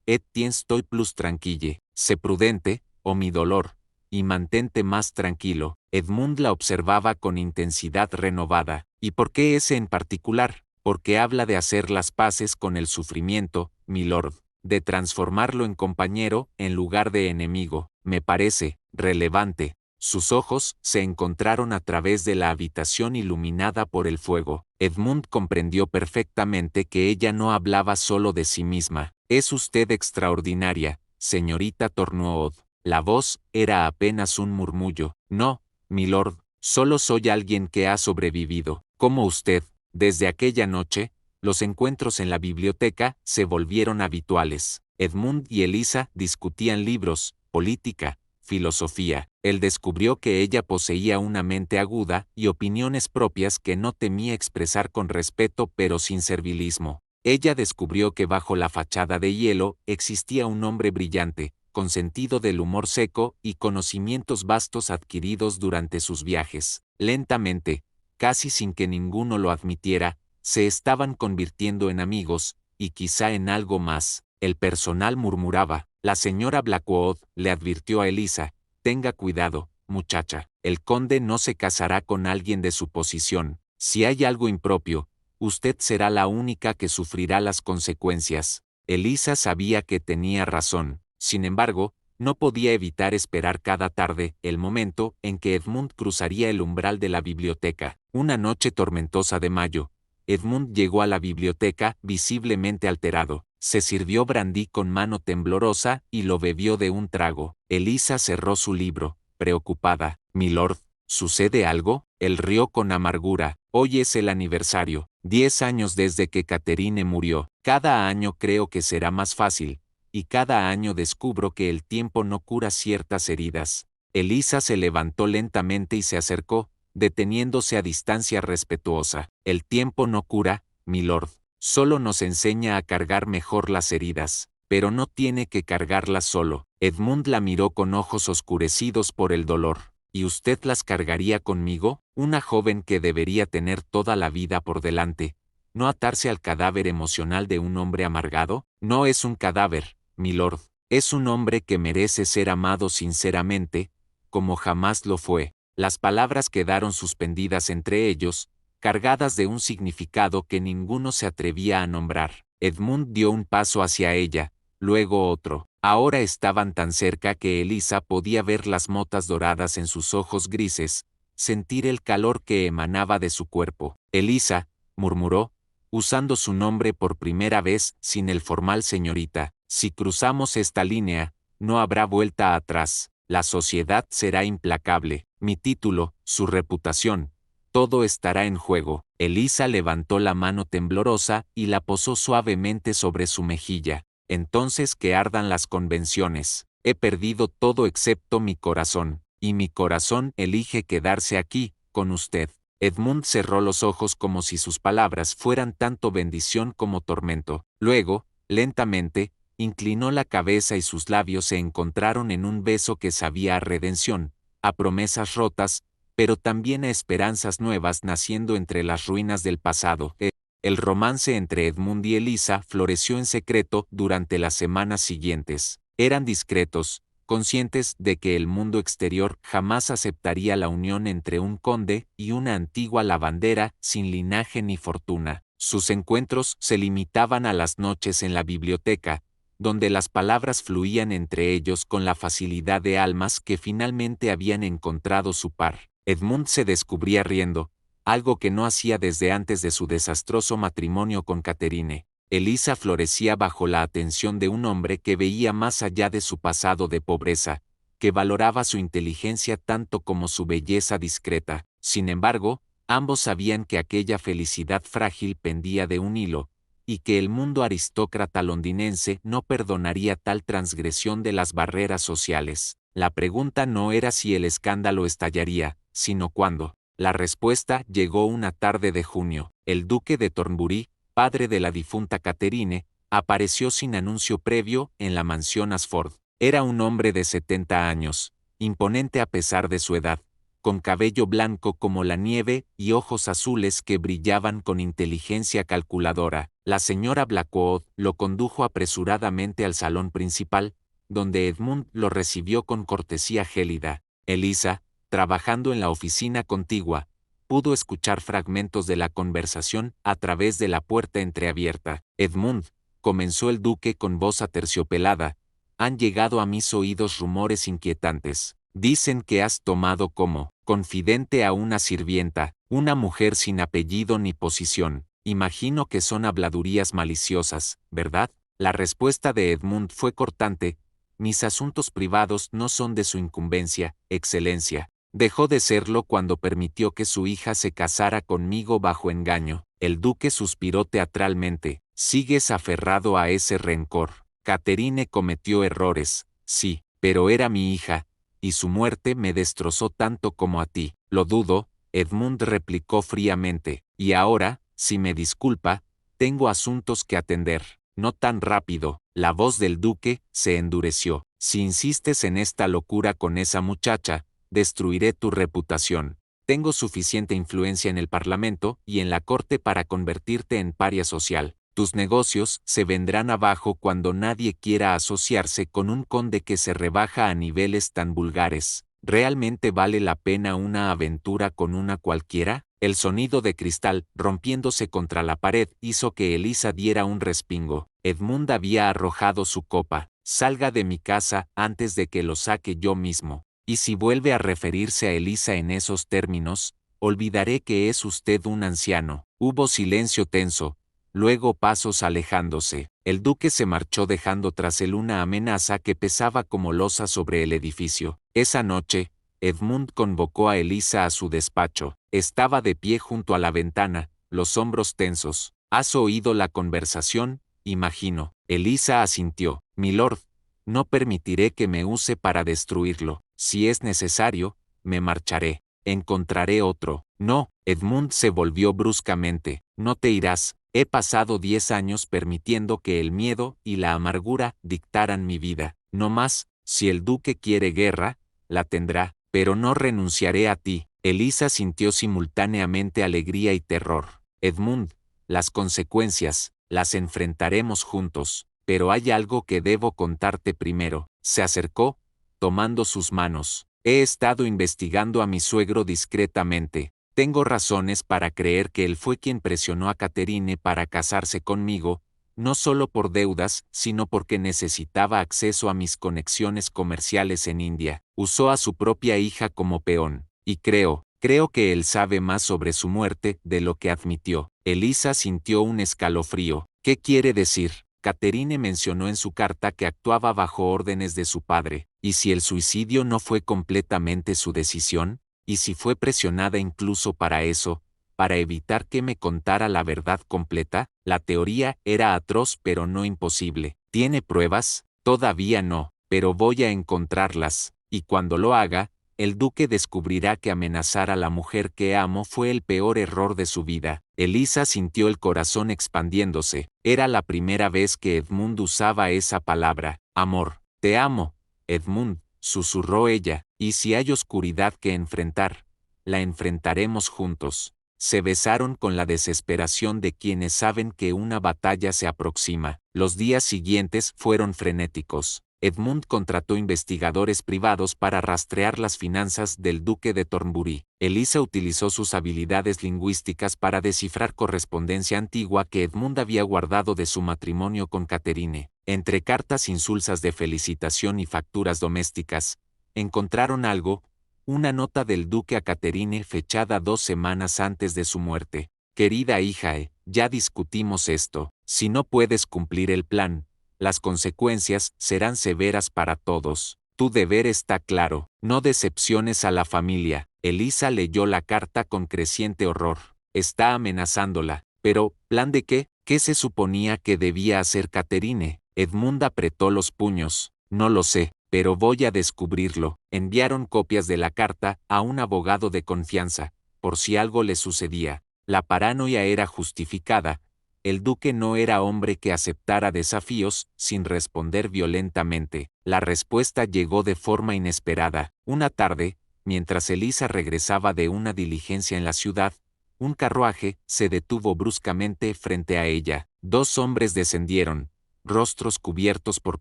et tiens toi plus tranquille. Sé prudente, oh mi dolor, y mantente más tranquilo. Edmund la observaba con intensidad renovada. ¿Y por qué ese en particular? Porque habla de hacer las paces con el sufrimiento, milord, de transformarlo en compañero en lugar de enemigo. Me parece relevante. Sus ojos se encontraron a través de la habitación iluminada por el fuego. Edmund comprendió perfectamente que ella no hablaba solo de sí misma. Es usted extraordinaria, señorita Tornood. La voz era apenas un murmullo. No, milord, solo soy alguien que ha sobrevivido, como usted. Desde aquella noche, los encuentros en la biblioteca se volvieron habituales. Edmund y Elisa discutían libros, política, filosofía. Él descubrió que ella poseía una mente aguda y opiniones propias que no temía expresar con respeto pero sin servilismo. Ella descubrió que bajo la fachada de hielo existía un hombre brillante, con sentido del humor seco y conocimientos vastos adquiridos durante sus viajes. Lentamente, casi sin que ninguno lo admitiera, se estaban convirtiendo en amigos, y quizá en algo más. El personal murmuraba. La señora Blackwood le advirtió a Elisa, tenga cuidado, muchacha, el conde no se casará con alguien de su posición. Si hay algo impropio, usted será la única que sufrirá las consecuencias. Elisa sabía que tenía razón. Sin embargo, No podía evitar esperar cada tarde el momento en que Edmund cruzaría el umbral de la biblioteca. Una noche tormentosa de mayo, Edmund llegó a la biblioteca visiblemente alterado. Se sirvió brandy con mano temblorosa y lo bebió de un trago. Elisa cerró su libro, preocupada. «Milord, ¿sucede algo?». Él rió con amargura. «Hoy es el aniversario. 10 años desde que Catherine murió. Cada año creo que será más fácil, y cada año descubro que el tiempo no cura ciertas heridas». Elisa se levantó lentamente y se acercó, deteniéndose a distancia respetuosa. «El tiempo no cura, milord. Solo nos enseña a cargar mejor las heridas, pero no tiene que cargarlas solo». Edmund la miró con ojos oscurecidos por el dolor. «¿Y usted las cargaría conmigo? Una joven que debería tener toda la vida por delante. ¿No atarse al cadáver emocional de un hombre amargado? No es un cadáver, milord. Es un hombre que merece ser amado sinceramente, como jamás lo fue». Las palabras quedaron suspendidas entre ellos, cargadas de un significado que ninguno se atrevía a nombrar. Edmund dio un paso hacia ella, luego otro. Ahora estaban tan cerca que Elisa podía ver las motas doradas en sus ojos grises, sentir el calor que emanaba de su cuerpo. «Elisa», murmuró, usando su nombre por primera vez sin el formal señorita, «si cruzamos esta línea, no habrá vuelta atrás. La sociedad será implacable. Mi título, su reputación, todo estará en juego». Elisa levantó la mano temblorosa y la posó suavemente sobre su mejilla. «Entonces que ardan las convenciones. He perdido todo excepto mi corazón, y mi corazón elige quedarse aquí, con usted». Edmund cerró los ojos como si sus palabras fueran tanto bendición como tormento. Luego, lentamente, inclinó la cabeza y sus labios se encontraron en un beso que sabía a redención, a promesas rotas, pero también a esperanzas nuevas naciendo entre las ruinas del pasado. El romance entre Edmund y Elisa floreció en secreto durante las semanas siguientes. Eran discretos, conscientes de que el mundo exterior jamás aceptaría la unión entre un conde y una antigua lavandera sin linaje ni fortuna. Sus encuentros se limitaban a las noches en la biblioteca, donde las palabras fluían entre ellos con la facilidad de almas que finalmente habían encontrado su par. Edmund se descubría riendo, algo que no hacía desde antes de su desastroso matrimonio con Catherine. Elisa florecía bajo la atención de un hombre que veía más allá de su pasado de pobreza, que valoraba su inteligencia tanto como su belleza discreta. Sin embargo, ambos sabían que aquella felicidad frágil pendía de un hilo, y que el mundo aristócrata londinense no perdonaría tal transgresión de las barreras sociales. La pregunta no era si el escándalo estallaría, sino cuándo. La respuesta llegó una tarde de junio. El duque de Thornbury, padre de la difunta Catherine, apareció sin anuncio previo en la mansión Ashford. Era un hombre de 70 años, imponente a pesar de su edad, con cabello blanco como la nieve y ojos azules que brillaban con inteligencia calculadora. La señora Blackwood lo condujo apresuradamente al salón principal, donde Edmund lo recibió con cortesía gélida. Elisa, trabajando en la oficina contigua, pudo escuchar fragmentos de la conversación a través de la puerta entreabierta. «Edmund», comenzó el duque con voz aterciopelada, «han llegado a mis oídos rumores inquietantes. Dicen que has tomado como confidente a una sirvienta, una mujer sin apellido ni posición. Imagino que son habladurías maliciosas, ¿verdad?». La respuesta de Edmund fue cortante. «Mis asuntos privados no son de su incumbencia, Excelencia. Dejó de serlo cuando permitió que su hija se casara conmigo bajo engaño». El duque suspiró teatralmente. «Sigues aferrado a ese rencor. Catherine cometió errores, sí, pero era mi hija, y su muerte me destrozó tanto como a ti». «Lo dudo», Edmund replicó fríamente. «Y ahora, si me disculpa, tengo asuntos que atender». «No tan rápido». La voz del duque se endureció. «Si insistes en esta locura con esa muchacha, destruiré tu reputación. Tengo suficiente influencia en el Parlamento y en la corte para convertirte en paria social. Tus negocios se vendrán abajo cuando nadie quiera asociarse con un conde que se rebaja a niveles tan vulgares. ¿Realmente vale la pena una aventura con una cualquiera?». El sonido de cristal, rompiéndose contra la pared, hizo que Elisa diera un respingo. Edmund había arrojado su copa. salga de mi casa antes de que lo saque yo mismo. Y si vuelve a referirse a Elisa en esos términos, olvidaré que es usted un anciano. Hubo silencio tenso, luego pasos alejándose. El duque se marchó dejando tras él una amenaza que pesaba como losa sobre el edificio. Esa noche, Edmund convocó a Elisa a su despacho. Estaba de pie junto a la ventana, los hombros tensos. ¿Has oído la conversación? Imagino. Elisa asintió. Milord, no permitiré que me use para destruirlo. Si es necesario, me marcharé. Encontraré otro. No, Edmund se volvió bruscamente. No te irás. He pasado 10 años permitiendo que el miedo y la amargura dictaran mi vida. No más, si el duque quiere guerra, la tendrá, pero no renunciaré a ti. Elisa sintió simultáneamente alegría y terror. Edmund, las consecuencias, las enfrentaremos juntos, pero hay algo que debo contarte primero. Se acercó, tomando sus manos. He estado investigando a mi suegro discretamente. Tengo razones para creer que él fue quien presionó a Catherine para casarse conmigo, no solo por deudas, sino porque necesitaba acceso a mis conexiones comerciales en India. Usó a su propia hija como peón, y creo que él sabe más sobre su muerte de lo que admitió. Elisa sintió un escalofrío. ¿Qué quiere decir? Catherine mencionó en su carta que actuaba bajo órdenes de su padre, y si el suicidio no fue completamente su decisión, y si fue presionada incluso para eso, para evitar que me contara la verdad completa, la teoría era atroz pero no imposible. ¿Tiene pruebas? Todavía no, pero voy a encontrarlas, y cuando lo haga, el duque descubrirá que amenazar a la mujer que amo fue el peor error de su vida. Elisa sintió el corazón expandiéndose. Era la primera vez que Edmund usaba esa palabra. Amor. Te amo, Edmund, susurró ella, y si hay oscuridad que enfrentar, la enfrentaremos juntos. Se besaron con la desesperación de quienes saben que una batalla se aproxima. Los días siguientes fueron frenéticos. Edmund contrató investigadores privados para rastrear las finanzas del duque de Thornbury. Elisa utilizó sus habilidades lingüísticas para descifrar correspondencia antigua que Edmund había guardado de su matrimonio con Catherine. Entre cartas insulsas de felicitación y facturas domésticas, encontraron algo, una nota del duque a Catherine fechada 2 semanas antes de su muerte. Querida hija, ya discutimos esto. Si no puedes cumplir el plan, las consecuencias serán severas para todos. Tu deber está claro. No decepciones a la familia. Elisa leyó la carta con creciente horror. Está amenazándola. Pero, ¿plan de qué? ¿Qué se suponía que debía hacer Catherine? Edmund apretó los puños. No lo sé, pero voy a descubrirlo. Enviaron copias de la carta a un abogado de confianza, por si algo le sucedía. La paranoia era justificada. El duque no era hombre que aceptara desafíos sin responder violentamente. La respuesta llegó de forma inesperada. Una tarde, mientras Elisa regresaba de una diligencia en la ciudad, un carruaje se detuvo bruscamente frente a ella. 2 hombres descendieron, rostros cubiertos por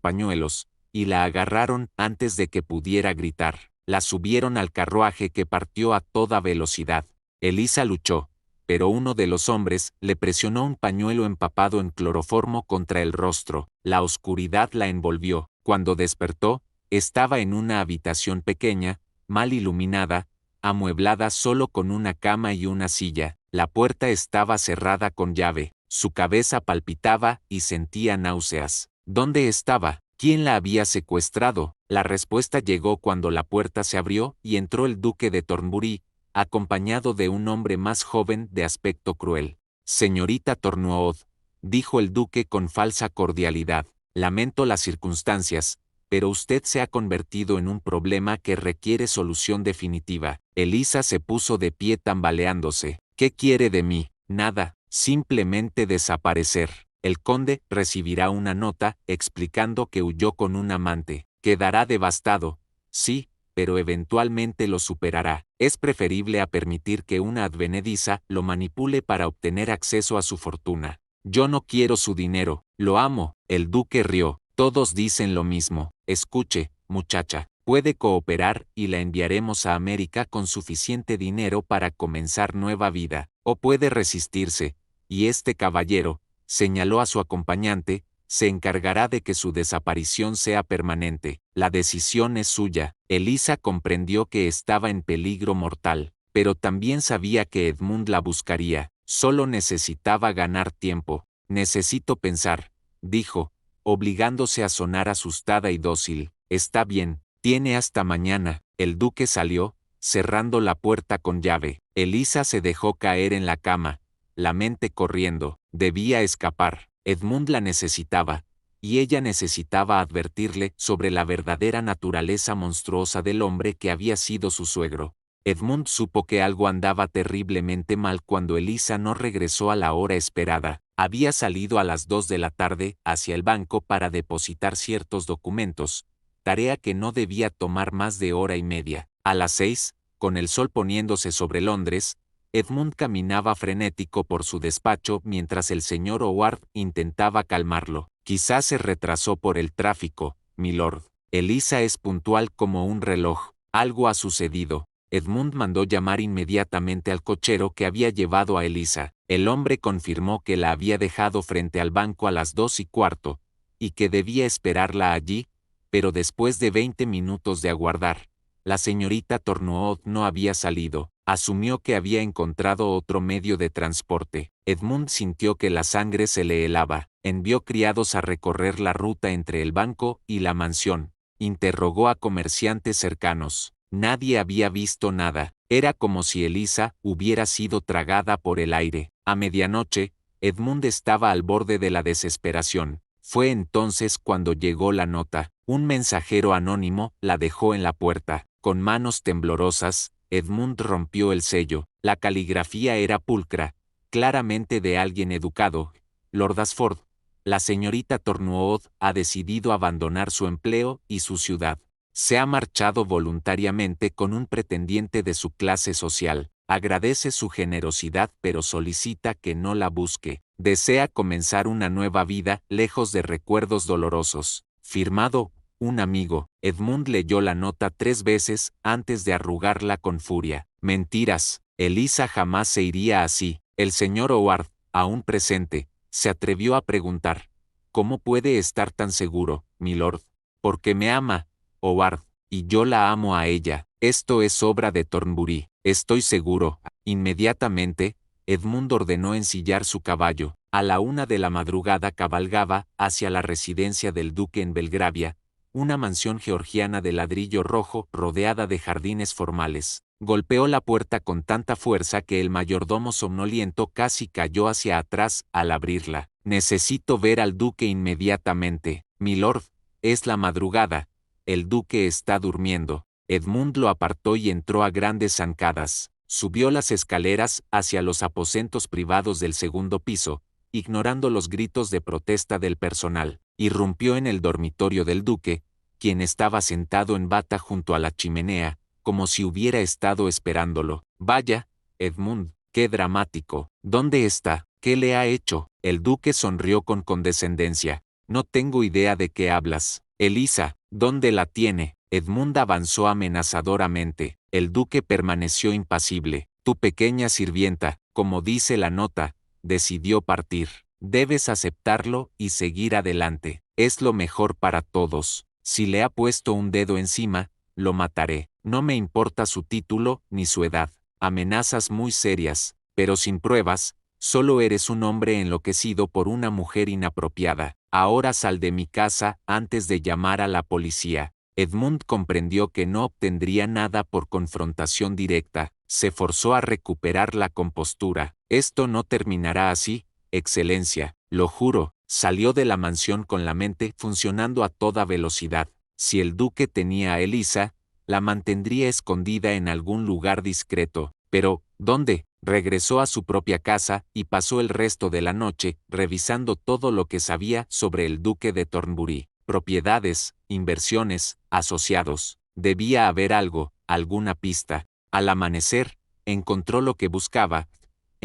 pañuelos, y la agarraron antes de que pudiera gritar. La subieron al carruaje que partió a toda velocidad. Elisa luchó, pero uno de los hombres le presionó un pañuelo empapado en cloroformo contra el rostro. La oscuridad la envolvió. Cuando despertó, estaba en una habitación pequeña, mal iluminada, amueblada solo con una cama y una silla. La puerta estaba cerrada con llave. Su cabeza palpitaba y sentía náuseas. ¿Dónde estaba? ¿Quién la había secuestrado? La respuesta llegó cuando la puerta se abrió y entró el duque de Thornbury, acompañado de un hombre más joven de aspecto cruel. Señorita Tornuod, dijo el duque con falsa cordialidad, lamento las circunstancias, pero usted se ha convertido en un problema que requiere solución definitiva. Elisa se puso de pie tambaleándose. ¿Qué quiere de mí? Nada, simplemente desaparecer. El conde recibirá una nota explicando que huyó con un amante. Quedará devastado. Sí, pero eventualmente lo superará. Es preferible a permitir que una advenediza lo manipule para obtener acceso a su fortuna. Yo no quiero su dinero, lo amo. El duque rió. Todos dicen lo mismo. Escuche, muchacha, puede cooperar y la enviaremos a América con suficiente dinero para comenzar nueva vida, o puede resistirse, y este caballero, señaló a su acompañante, se encargará de que su desaparición sea permanente. La decisión es suya. Elisa comprendió que estaba en peligro mortal, pero también sabía que Edmund la buscaría. Solo necesitaba ganar tiempo. Necesito pensar, dijo, obligándose a sonar asustada y dócil. Está bien, tiene hasta mañana. El duque salió, cerrando la puerta con llave. Elisa se dejó caer en la cama, la mente corriendo. Debía escapar. Edmund la necesitaba, y ella necesitaba advertirle sobre la verdadera naturaleza monstruosa del hombre que había sido su suegro. Edmund supo que algo andaba terriblemente mal cuando Elisa no regresó a la hora esperada. Había salido a las 2 de la tarde hacia el banco para depositar ciertos documentos, tarea que no debía tomar más de hora y media. A las 6, con el sol poniéndose sobre Londres, Edmund caminaba frenético por su despacho mientras el señor Howard intentaba calmarlo. Quizás se retrasó por el tráfico, milord. Elisa es puntual como un reloj. Algo ha sucedido. Edmund mandó llamar inmediatamente al cochero que había llevado a Elisa. El hombre confirmó que la había dejado frente al banco a las 2:15, y que debía esperarla allí, pero después de 20 minutos de aguardar, la señorita Tornoud no había salido. Asumió que había encontrado otro medio de transporte. Edmund sintió que la sangre se le helaba. Envió criados a recorrer la ruta entre el banco y la mansión. Interrogó a comerciantes cercanos. Nadie había visto nada. Era como si Elisa hubiera sido tragada por el aire. A medianoche, Edmund estaba al borde de la desesperación. Fue entonces cuando llegó la nota. Un mensajero anónimo la dejó en la puerta. Con manos temblorosas, Edmund rompió el sello. La caligrafía era pulcra, claramente de alguien educado. Lord Ashford, la señorita Tornoud ha decidido abandonar su empleo y su ciudad. Se ha marchado voluntariamente con un pretendiente de su clase social. Agradece su generosidad pero solicita que no la busque. Desea comenzar una nueva vida lejos de recuerdos dolorosos. Firmado, un amigo. Edmund leyó la nota 3 veces antes de arrugarla con furia. Mentiras. Elisa jamás se iría así. El señor Howard, aún presente, se atrevió a preguntar. ¿Cómo puede estar tan seguro, milord? Porque me ama, Howard, y yo la amo a ella. Esto es obra de Thornbury. Estoy seguro. Inmediatamente, Edmund ordenó ensillar su caballo. A la 1 de la madrugada cabalgaba hacia la residencia del duque en Belgravia, una mansión georgiana de ladrillo rojo rodeada de jardines formales. Golpeó la puerta con tanta fuerza que el mayordomo somnoliento casi cayó hacia atrás al abrirla. Necesito ver al duque inmediatamente. Milord, es la madrugada. El duque está durmiendo. Edmund lo apartó y entró a grandes zancadas. Subió las escaleras hacia los aposentos privados del segundo piso, ignorando los gritos de protesta del personal. Irrumpió en el dormitorio del duque, quien estaba sentado en bata junto a la chimenea, como si hubiera estado esperándolo. Vaya, Edmund, qué dramático. ¿Dónde está? ¿Qué le ha hecho? El duque sonrió con condescendencia. No tengo idea de qué hablas. Elisa, ¿dónde la tiene? Edmund avanzó amenazadoramente. El duque permaneció impasible. Tu pequeña sirvienta, como dice la nota, decidió partir. Debes aceptarlo y seguir adelante. Es lo mejor para todos. Si le ha puesto un dedo encima, lo mataré. No me importa su título ni su edad. Amenazas muy serias, pero sin pruebas. Solo eres un hombre enloquecido por una mujer inapropiada. Ahora sal de mi casa antes de llamar a la policía. Edmund comprendió que no obtendría nada por confrontación directa. Se forzó a recuperar la compostura. Esto no terminará así, Excelencia, lo juro. Salió de la mansión con la mente funcionando a toda velocidad. Si el duque tenía a Elisa, la mantendría escondida en algún lugar discreto. Pero, ¿dónde? Regresó a su propia casa y pasó el resto de la noche revisando todo lo que sabía sobre el duque de Thornbury. Propiedades, inversiones, asociados. Debía haber algo, alguna pista. Al amanecer, encontró lo que buscaba.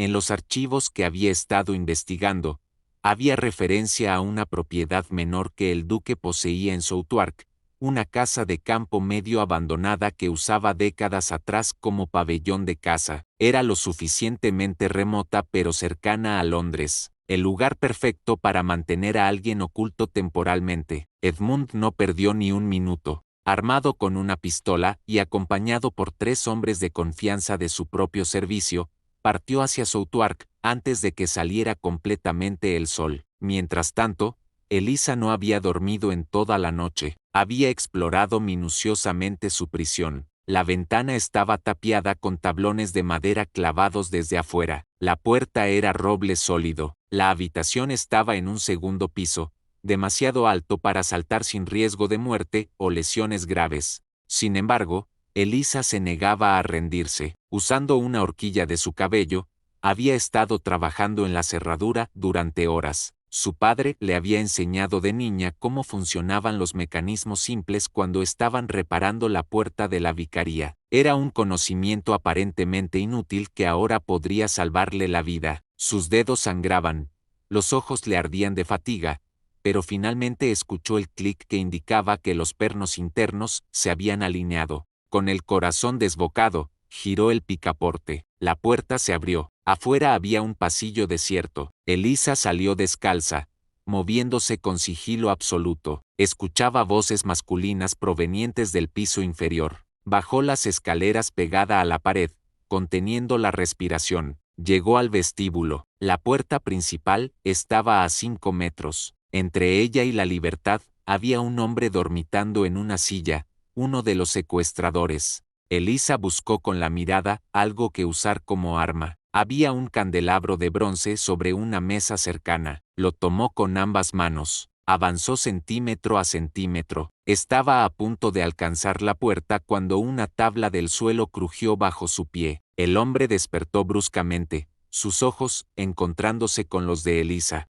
En los archivos que había estado investigando, había referencia a una propiedad menor que el duque poseía en Southwark, una casa de campo medio abandonada que usaba décadas atrás como pabellón de caza. Era lo suficientemente remota pero cercana a Londres. el lugar perfecto para mantener a alguien oculto temporalmente. Edmund no perdió ni un minuto. Armado con una pistola y acompañado por 3 hombres de confianza de su propio servicio, partió hacia Southwark antes de que saliera completamente el sol. Mientras tanto, Eliza no había dormido en toda la noche. Había explorado minuciosamente su prisión. La ventana estaba tapiada con tablones de madera clavados desde afuera. La puerta era roble sólido. La habitación estaba en un segundo piso, demasiado alto para saltar sin riesgo de muerte o lesiones graves. Sin embargo, Eliza se negaba a rendirse. Usando una horquilla de su cabello, había estado trabajando en la cerradura durante horas. Su padre le había enseñado de niña cómo funcionaban los mecanismos simples cuando estaban reparando la puerta de la vicaría. Era un conocimiento aparentemente inútil que ahora podría salvarle la vida. Sus dedos sangraban, los ojos le ardían de fatiga, pero finalmente escuchó el clic que indicaba que los pernos internos se habían alineado. Con el corazón desbocado, giró el picaporte. La puerta se abrió. Afuera había un pasillo desierto. Eliza salió descalza, moviéndose con sigilo absoluto. Escuchaba voces masculinas provenientes del piso inferior. Bajó las escaleras pegada a la pared, conteniendo la respiración. Llegó al vestíbulo. La puerta principal estaba a 5 metros. Entre ella y la libertad, había un hombre dormitando en una silla, uno de los secuestradores. Eliza buscó con la mirada algo que usar como arma. Había un candelabro de bronce sobre una mesa cercana. Lo tomó con ambas manos. Avanzó centímetro a centímetro. Estaba a punto de alcanzar la puerta cuando una tabla del suelo crujió bajo su pie. El hombre despertó bruscamente, sus ojos encontrándose con los de Eliza.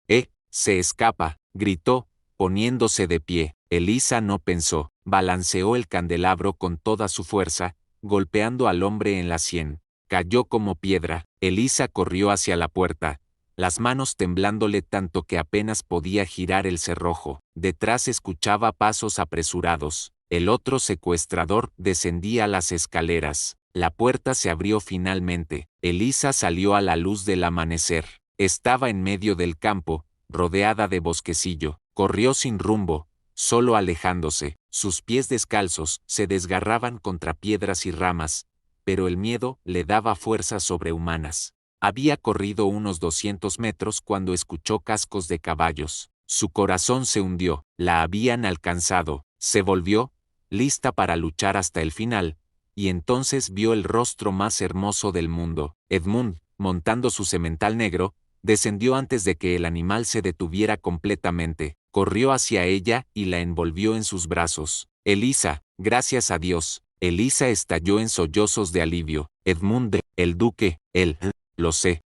Se escapa, gritó, poniéndose de pie. Eliza no pensó. Balanceó el candelabro con toda su fuerza, golpeando al hombre en la sien. Cayó como piedra. Eliza corrió hacia la puerta, las manos temblándole tanto que apenas podía girar el cerrojo. Detrás escuchaba pasos apresurados. El otro secuestrador descendía las escaleras. La puerta se abrió finalmente. Eliza salió a la luz del amanecer. Estaba en medio del campo, rodeada de bosquecillo. Corrió sin rumbo, solo alejándose. Sus pies descalzos se desgarraban contra piedras y ramas, pero el miedo le daba fuerzas sobrehumanas. Había corrido unos 200 metros cuando escuchó cascos de caballos. Su corazón se hundió. La habían alcanzado. Se volvió, lista para luchar hasta el final, y entonces vio el rostro más hermoso del mundo. Edmund, montando su semental negro, descendió antes de que el animal se detuviera completamente. Corrió hacia ella y la envolvió en sus brazos. Eliza, gracias a Dios. Eliza estalló en sollozos de alivio. Edmund, el duque, él. Lo sé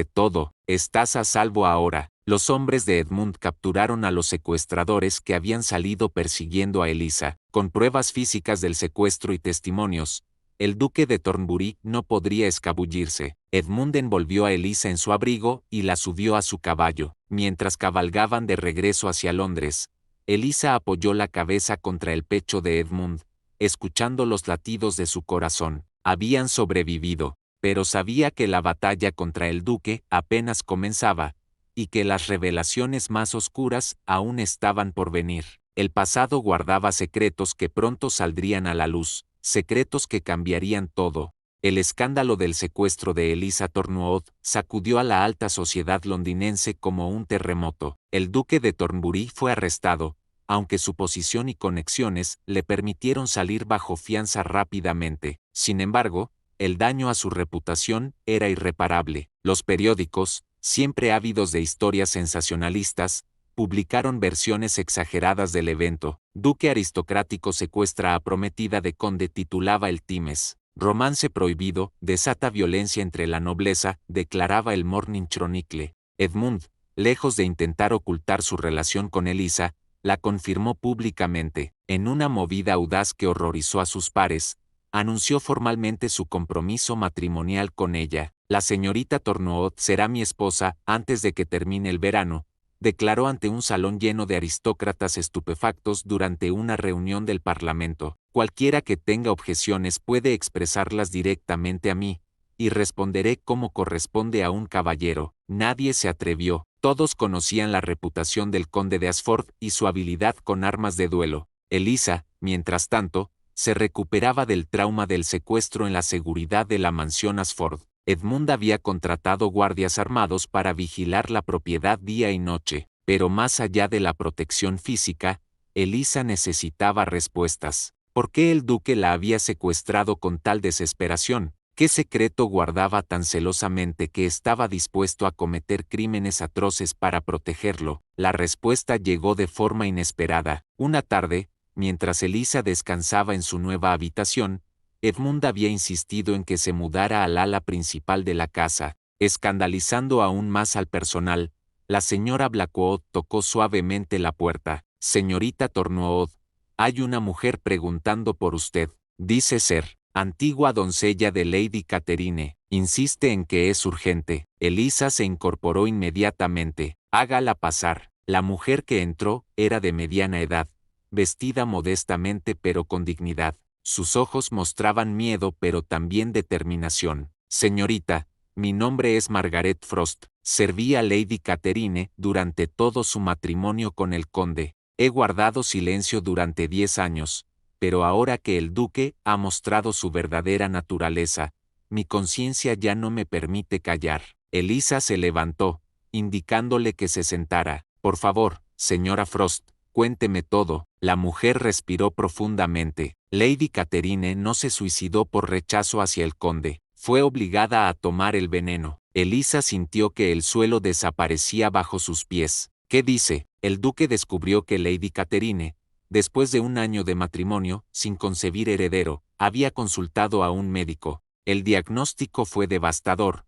todo, estás a salvo ahora. Los hombres de Edmund capturaron a los secuestradores que habían salido persiguiendo a Eliza. Con pruebas físicas del secuestro y testimonios, el duque de Thornbury no podría escabullirse. Edmund envolvió a Eliza en su abrigo y la subió a su caballo. Mientras cabalgaban de regreso hacia Londres, Eliza apoyó la cabeza contra el pecho de Edmund, escuchando los latidos de su corazón. Habían sobrevivido, pero sabía que la batalla contra el duque apenas comenzaba, y que las revelaciones más oscuras aún estaban por venir. El pasado guardaba secretos que pronto saldrían a la luz, secretos que cambiarían todo. El escándalo del secuestro de Eliza Thornwood sacudió a la alta sociedad londinense como un terremoto. El duque de Thornbury fue arrestado, aunque su posición y conexiones le permitieron salir bajo fianza rápidamente. Sin embargo, el daño a su reputación era irreparable. Los periódicos, siempre ávidos de historias sensacionalistas, publicaron versiones exageradas del evento. Duque aristocrático secuestra a prometida de conde titulaba el Times. Romance prohibido, desata violencia entre la nobleza, declaraba el Morning Chronicle. Edmund, lejos de intentar ocultar su relación con Eliza, la confirmó públicamente. En una movida audaz que horrorizó a sus pares, anunció formalmente su compromiso matrimonial con ella. La señorita Thornwood será mi esposa antes de que termine el verano, declaró ante un salón lleno de aristócratas estupefactos durante una reunión del Parlamento. Cualquiera que tenga objeciones puede expresarlas directamente a mí, y responderé como corresponde a un caballero. Nadie se atrevió. Todos conocían la reputación del conde de Ashford y su habilidad con armas de duelo. Elisa, mientras tanto, se recuperaba del trauma del secuestro en la seguridad de la mansión Ashford. Edmund había contratado guardias armados para vigilar la propiedad día y noche, pero más allá de la protección física, Elisa necesitaba respuestas. ¿Por qué el duque la había secuestrado con tal desesperación? ¿Qué secreto guardaba tan celosamente que estaba dispuesto a cometer crímenes atroces para protegerlo? La respuesta llegó de forma inesperada. Una tarde, mientras Elisa descansaba en su nueva habitación, Edmund había insistido en que se mudara al ala principal de la casa, escandalizando aún más al personal. La señora Blackwood tocó suavemente la puerta. «Señorita Tornood, hay una mujer preguntando por usted. Dice ser antigua doncella de Lady Catherine. Insiste en que es urgente». Elisa se incorporó inmediatamente. «Hágala pasar». La mujer que entró era de mediana edad, vestida modestamente pero con dignidad. Sus ojos mostraban miedo pero también determinación. «Señorita, mi nombre es Margaret Frost. Serví a Lady Catherine durante todo su matrimonio con el conde. He guardado silencio durante 10 años, pero ahora que el duque ha mostrado su verdadera naturaleza, mi conciencia ya no me permite callar». Elisa se levantó, indicándole que se sentara. «Por favor, señora Frost, cuénteme todo». La mujer respiró profundamente. Lady Catherine no se suicidó por rechazo hacia el conde, fue obligada a tomar el veneno. Elisa sintió que el suelo desaparecía bajo sus pies. «¿Qué dice?» El duque descubrió que Lady Catherine, después de un año de matrimonio, sin concebir heredero, había consultado a un médico. El diagnóstico fue devastador.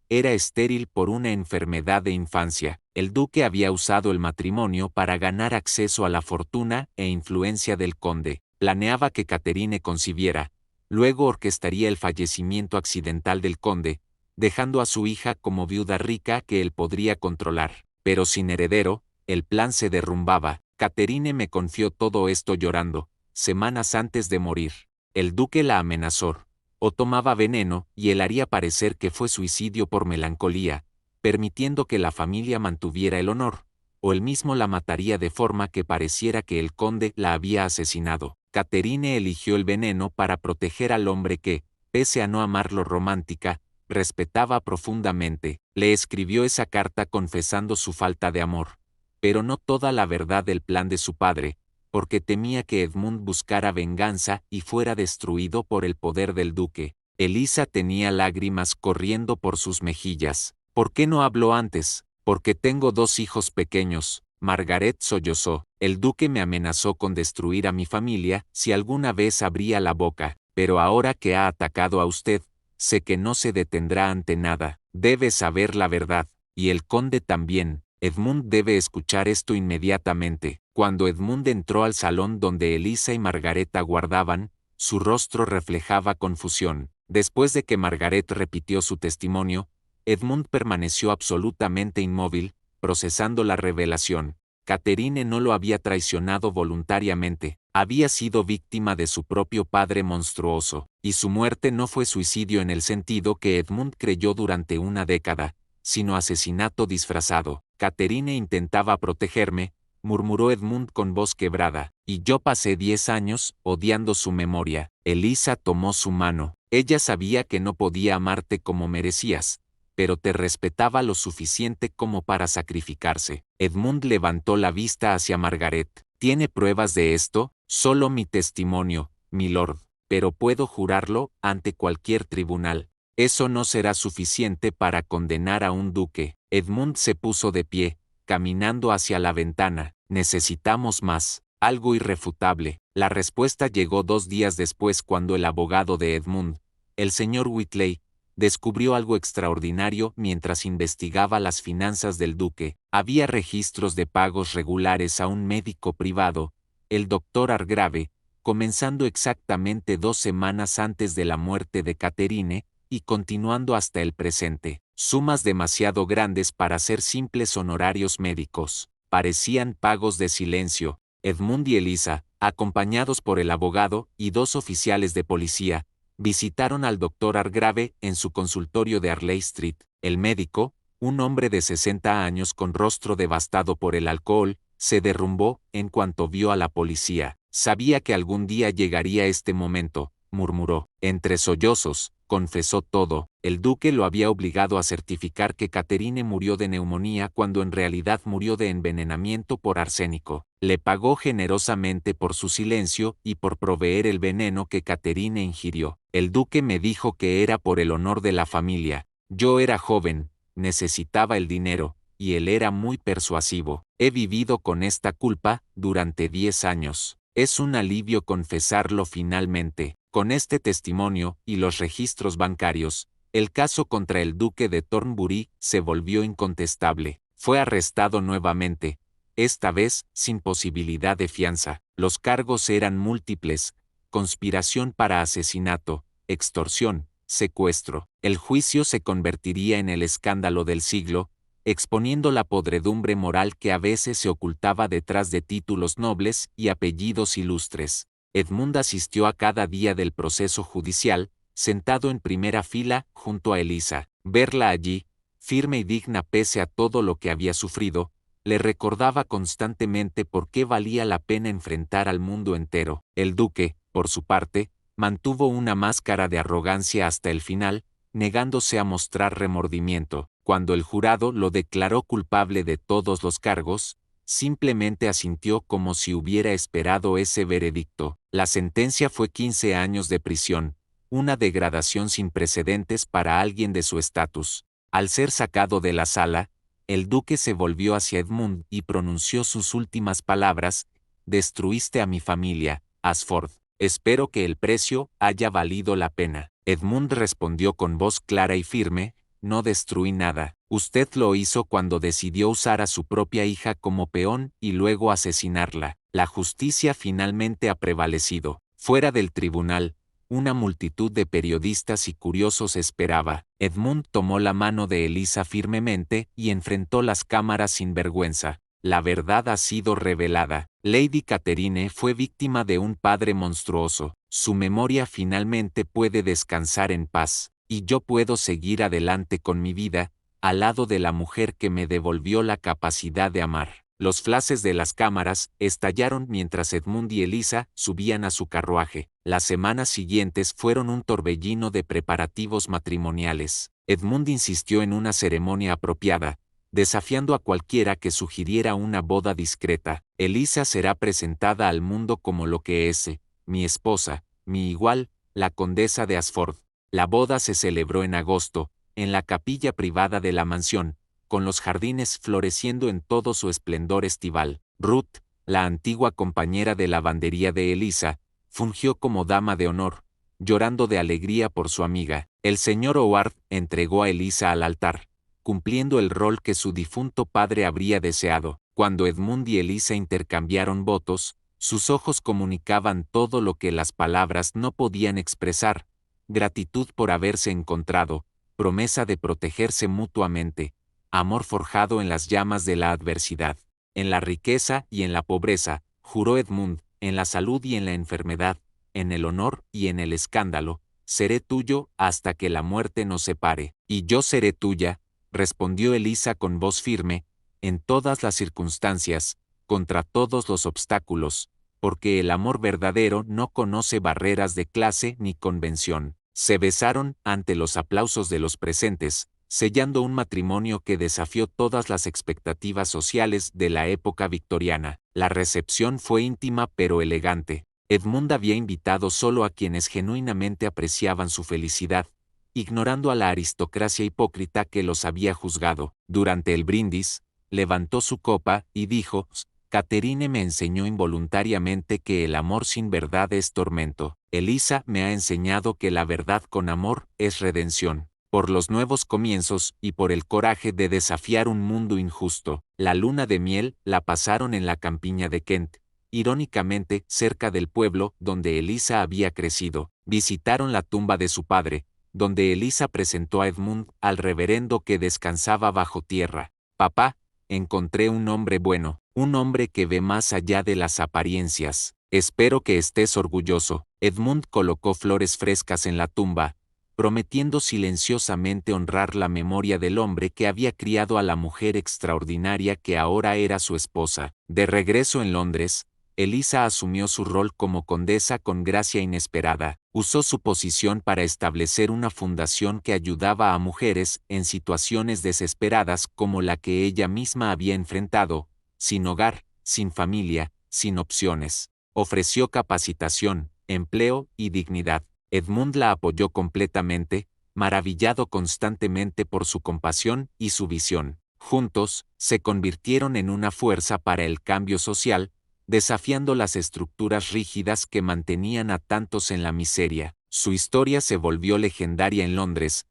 Era estéril por una enfermedad de infancia. El duque había usado el matrimonio para ganar acceso a la fortuna e influencia del conde. Planeaba que Catherine concibiera, luego orquestaría el fallecimiento accidental del conde, dejando a su hija como viuda rica que él podría controlar. Pero sin heredero, el plan se derrumbaba. Catherine me confió todo esto llorando, semanas antes de morir. El duque la amenazó. O tomaba veneno y él haría parecer que fue suicidio por melancolía, permitiendo que la familia mantuviera el honor, o él mismo la mataría de forma que pareciera que el conde la había asesinado. Catherine eligió el veneno para proteger al hombre que, pese a no amarlo romántica, respetaba profundamente. Le escribió esa carta confesando su falta de amor, pero no toda la verdad del plan de su padre, porque temía que Edmund buscara venganza y fuera destruido por el poder del duque. Elisa tenía lágrimas corriendo por sus mejillas. «¿Por qué no habló antes?» «Porque tengo 2 hijos pequeños». Margaret sollozó. «El duque me amenazó con destruir a mi familia si alguna vez abría la boca, pero ahora que ha atacado a usted, sé que no se detendrá ante nada. Debe saber la verdad, y el conde también. Edmund debe escuchar esto inmediatamente». Cuando Edmund entró al salón donde Elisa y Margaret aguardaban, su rostro reflejaba confusión. Después de que Margaret repitió su testimonio, Edmund permaneció absolutamente inmóvil, procesando la revelación. Catherine no lo había traicionado voluntariamente, había sido víctima de su propio padre monstruoso, y su muerte no fue suicidio en el sentido que Edmund creyó durante una década, sino asesinato disfrazado. «Catherine intentaba protegerme», murmuró Edmund con voz quebrada, «y yo pasé 10 años odiando su memoria». Elisa tomó su mano. «Ella sabía que no podía amarte como merecías, pero te respetaba lo suficiente como para sacrificarse». Edmund levantó la vista hacia Margaret. «¿Tiene pruebas de esto?» «Solo mi testimonio, milord, pero puedo jurarlo ante cualquier tribunal. Eso no será suficiente para condenar a un duque». Edmund se puso de pie, caminando hacia la ventana. «Necesitamos más, algo irrefutable». La respuesta llegó 2 días después cuando el abogado de Edmund, el señor Whitley, descubrió algo extraordinario mientras investigaba las finanzas del duque. Había registros de pagos regulares a un médico privado, el doctor Argrave, comenzando exactamente 2 semanas antes de la muerte de Catherine y continuando hasta el presente. Sumas demasiado grandes para ser simples honorarios médicos. Parecían pagos de silencio. Edmund y Elisa, acompañados por el abogado y 2 oficiales de policía, visitaron al doctor Argrave en su consultorio de Harley Street. El médico, un hombre de 60 años con rostro devastado por el alcohol, se derrumbó en cuanto vio a la policía. Sabía que algún día llegaría este momento, murmuró. Entre sollozos, confesó todo. El duque lo había obligado a certificar que Catherine murió de neumonía cuando en realidad murió de envenenamiento por arsénico. Le pagó generosamente por su silencio y por proveer el veneno que Catherine ingirió. El duque me dijo que era por el honor de la familia. Yo era joven, necesitaba el dinero, y él era muy persuasivo. He vivido con esta culpa durante 10 años. Es un alivio confesarlo finalmente. Con este testimonio y los registros bancarios, el caso contra el duque de Thornbury se volvió incontestable. Fue arrestado nuevamente, esta vez sin posibilidad de fianza. Los cargos eran múltiples: conspiración para asesinato, extorsión, secuestro. El juicio se convertiría en el escándalo del siglo, exponiendo la podredumbre moral que a veces se ocultaba detrás de títulos nobles y apellidos ilustres. Edmund asistió a cada día del proceso judicial, sentado en primera fila junto a Elisa. Verla allí, firme y digna pese a todo lo que había sufrido, le recordaba constantemente por qué valía la pena enfrentar al mundo entero. El duque, por su parte, mantuvo una máscara de arrogancia hasta el final, negándose a mostrar remordimiento. Cuando el jurado lo declaró culpable de todos los cargos, simplemente asintió como si hubiera esperado ese veredicto. La sentencia fue 15 años de prisión, una degradación sin precedentes para alguien de su estatus. Al ser sacado de la sala, el duque se volvió hacia Edmund y pronunció sus últimas palabras: «Destruiste a mi familia, Ashford. Espero que el precio haya valido la pena». Edmund respondió con voz clara y firme: «No destruí nada. Usted lo hizo cuando decidió usar a su propia hija como peón y luego asesinarla». La justicia finalmente ha prevalecido. Fuera del tribunal, una multitud de periodistas y curiosos esperaba. Edmund tomó la mano de Elisa firmemente y enfrentó las cámaras sin vergüenza. La verdad ha sido revelada. Lady Catherine fue víctima de un padre monstruoso. Su memoria finalmente puede descansar en paz, y yo puedo seguir adelante con mi vida, al lado de la mujer que me devolvió la capacidad de amar. Los flashes de las cámaras estallaron mientras Edmund y Elisa subían a su carruaje. Las semanas siguientes fueron un torbellino de preparativos matrimoniales. Edmund insistió en una ceremonia apropiada, desafiando a cualquiera que sugiriera una boda discreta. Elisa será presentada al mundo como lo que es, mi esposa, mi igual, la condesa de Ashford. La boda se celebró en agosto, en la capilla privada de la mansión, con los jardines floreciendo en todo su esplendor estival. Ruth, la antigua compañera de lavandería de Elisa, fungió como dama de honor, llorando de alegría por su amiga. El señor Howard entregó a Elisa al altar, cumpliendo el rol que su difunto padre habría deseado. Cuando Edmund y Elisa intercambiaron votos, sus ojos comunicaban todo lo que las palabras no podían expresar: gratitud por haberse encontrado, promesa de protegerse mutuamente, amor forjado en las llamas de la adversidad. En la riqueza y en la pobreza, juró Edmund, en la salud y en la enfermedad, en el honor y en el escándalo, seré tuyo hasta que la muerte nos separe. Y yo seré tuya, respondió Elisa con voz firme, en todas las circunstancias, contra todos los obstáculos, porque el amor verdadero no conoce barreras de clase ni convención. Se besaron ante los aplausos de los presentes, sellando un matrimonio que desafió todas las expectativas sociales de la época victoriana. La recepción fue íntima pero elegante. Edmund había invitado solo a quienes genuinamente apreciaban su felicidad, ignorando a la aristocracia hipócrita que los había juzgado. Durante el brindis, levantó su copa y dijo: «Catherine me enseñó involuntariamente que el amor sin verdad es tormento. Elisa me ha enseñado que la verdad con amor es redención». Por los nuevos comienzos y por el coraje de desafiar un mundo injusto, la luna de miel la pasaron en la campiña de Kent, irónicamente cerca del pueblo donde Elisa había crecido. Visitaron la tumba de su padre, donde Elisa presentó a Edmund al reverendo que descansaba bajo tierra. «Papá, encontré un hombre bueno, un hombre que ve más allá de las apariencias. Espero que estés orgulloso». Edmund colocó flores frescas en la tumba, prometiendo silenciosamente honrar la memoria del hombre que había criado a la mujer extraordinaria que ahora era su esposa. De regreso en Londres, Elisa asumió su rol como condesa con gracia inesperada. Usó su posición para establecer una fundación que ayudaba a mujeres en situaciones desesperadas como la que ella misma había enfrentado, sin hogar, sin familia, sin opciones. Ofreció capacitación, empleo y dignidad. Edmund la apoyó completamente, maravillado constantemente por su compasión y su visión. Juntos, se convirtieron en una fuerza para el cambio social, desafiando las estructuras rígidas que mantenían a tantos en la miseria. Su historia se volvió legendaria en Londres: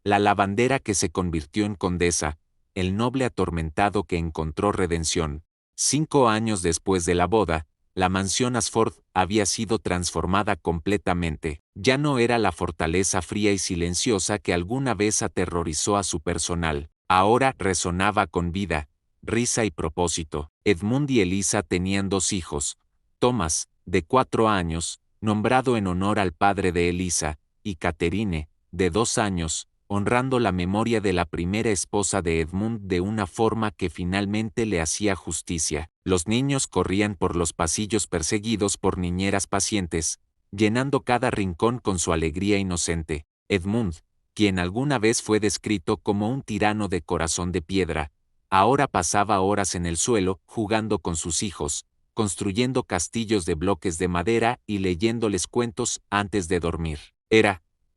la lavandera que se convirtió en condesa, el noble atormentado que encontró redención. 5 años después de la boda, la mansión Ashford había sido transformada completamente. Ya no era la fortaleza fría y silenciosa que alguna vez aterrorizó a su personal. Ahora resonaba con vida, risa y propósito. Edmund y Elisa tenían 2 hijos: Thomas, de 4 años, nombrado en honor al padre de Elisa, y Catherine, de 2 años, honrando la memoria de la primera esposa de Edmund de una forma que finalmente le hacía justicia. Los niños corrían por los pasillos perseguidos por niñeras pacientes, llenando cada rincón con su alegría inocente. Edmund, quien alguna vez fue descrito como un tirano de corazón de piedra, ahora pasaba horas en el suelo jugando con sus hijos, construyendo castillos de bloques de madera y leyéndoles cuentos antes de dormir.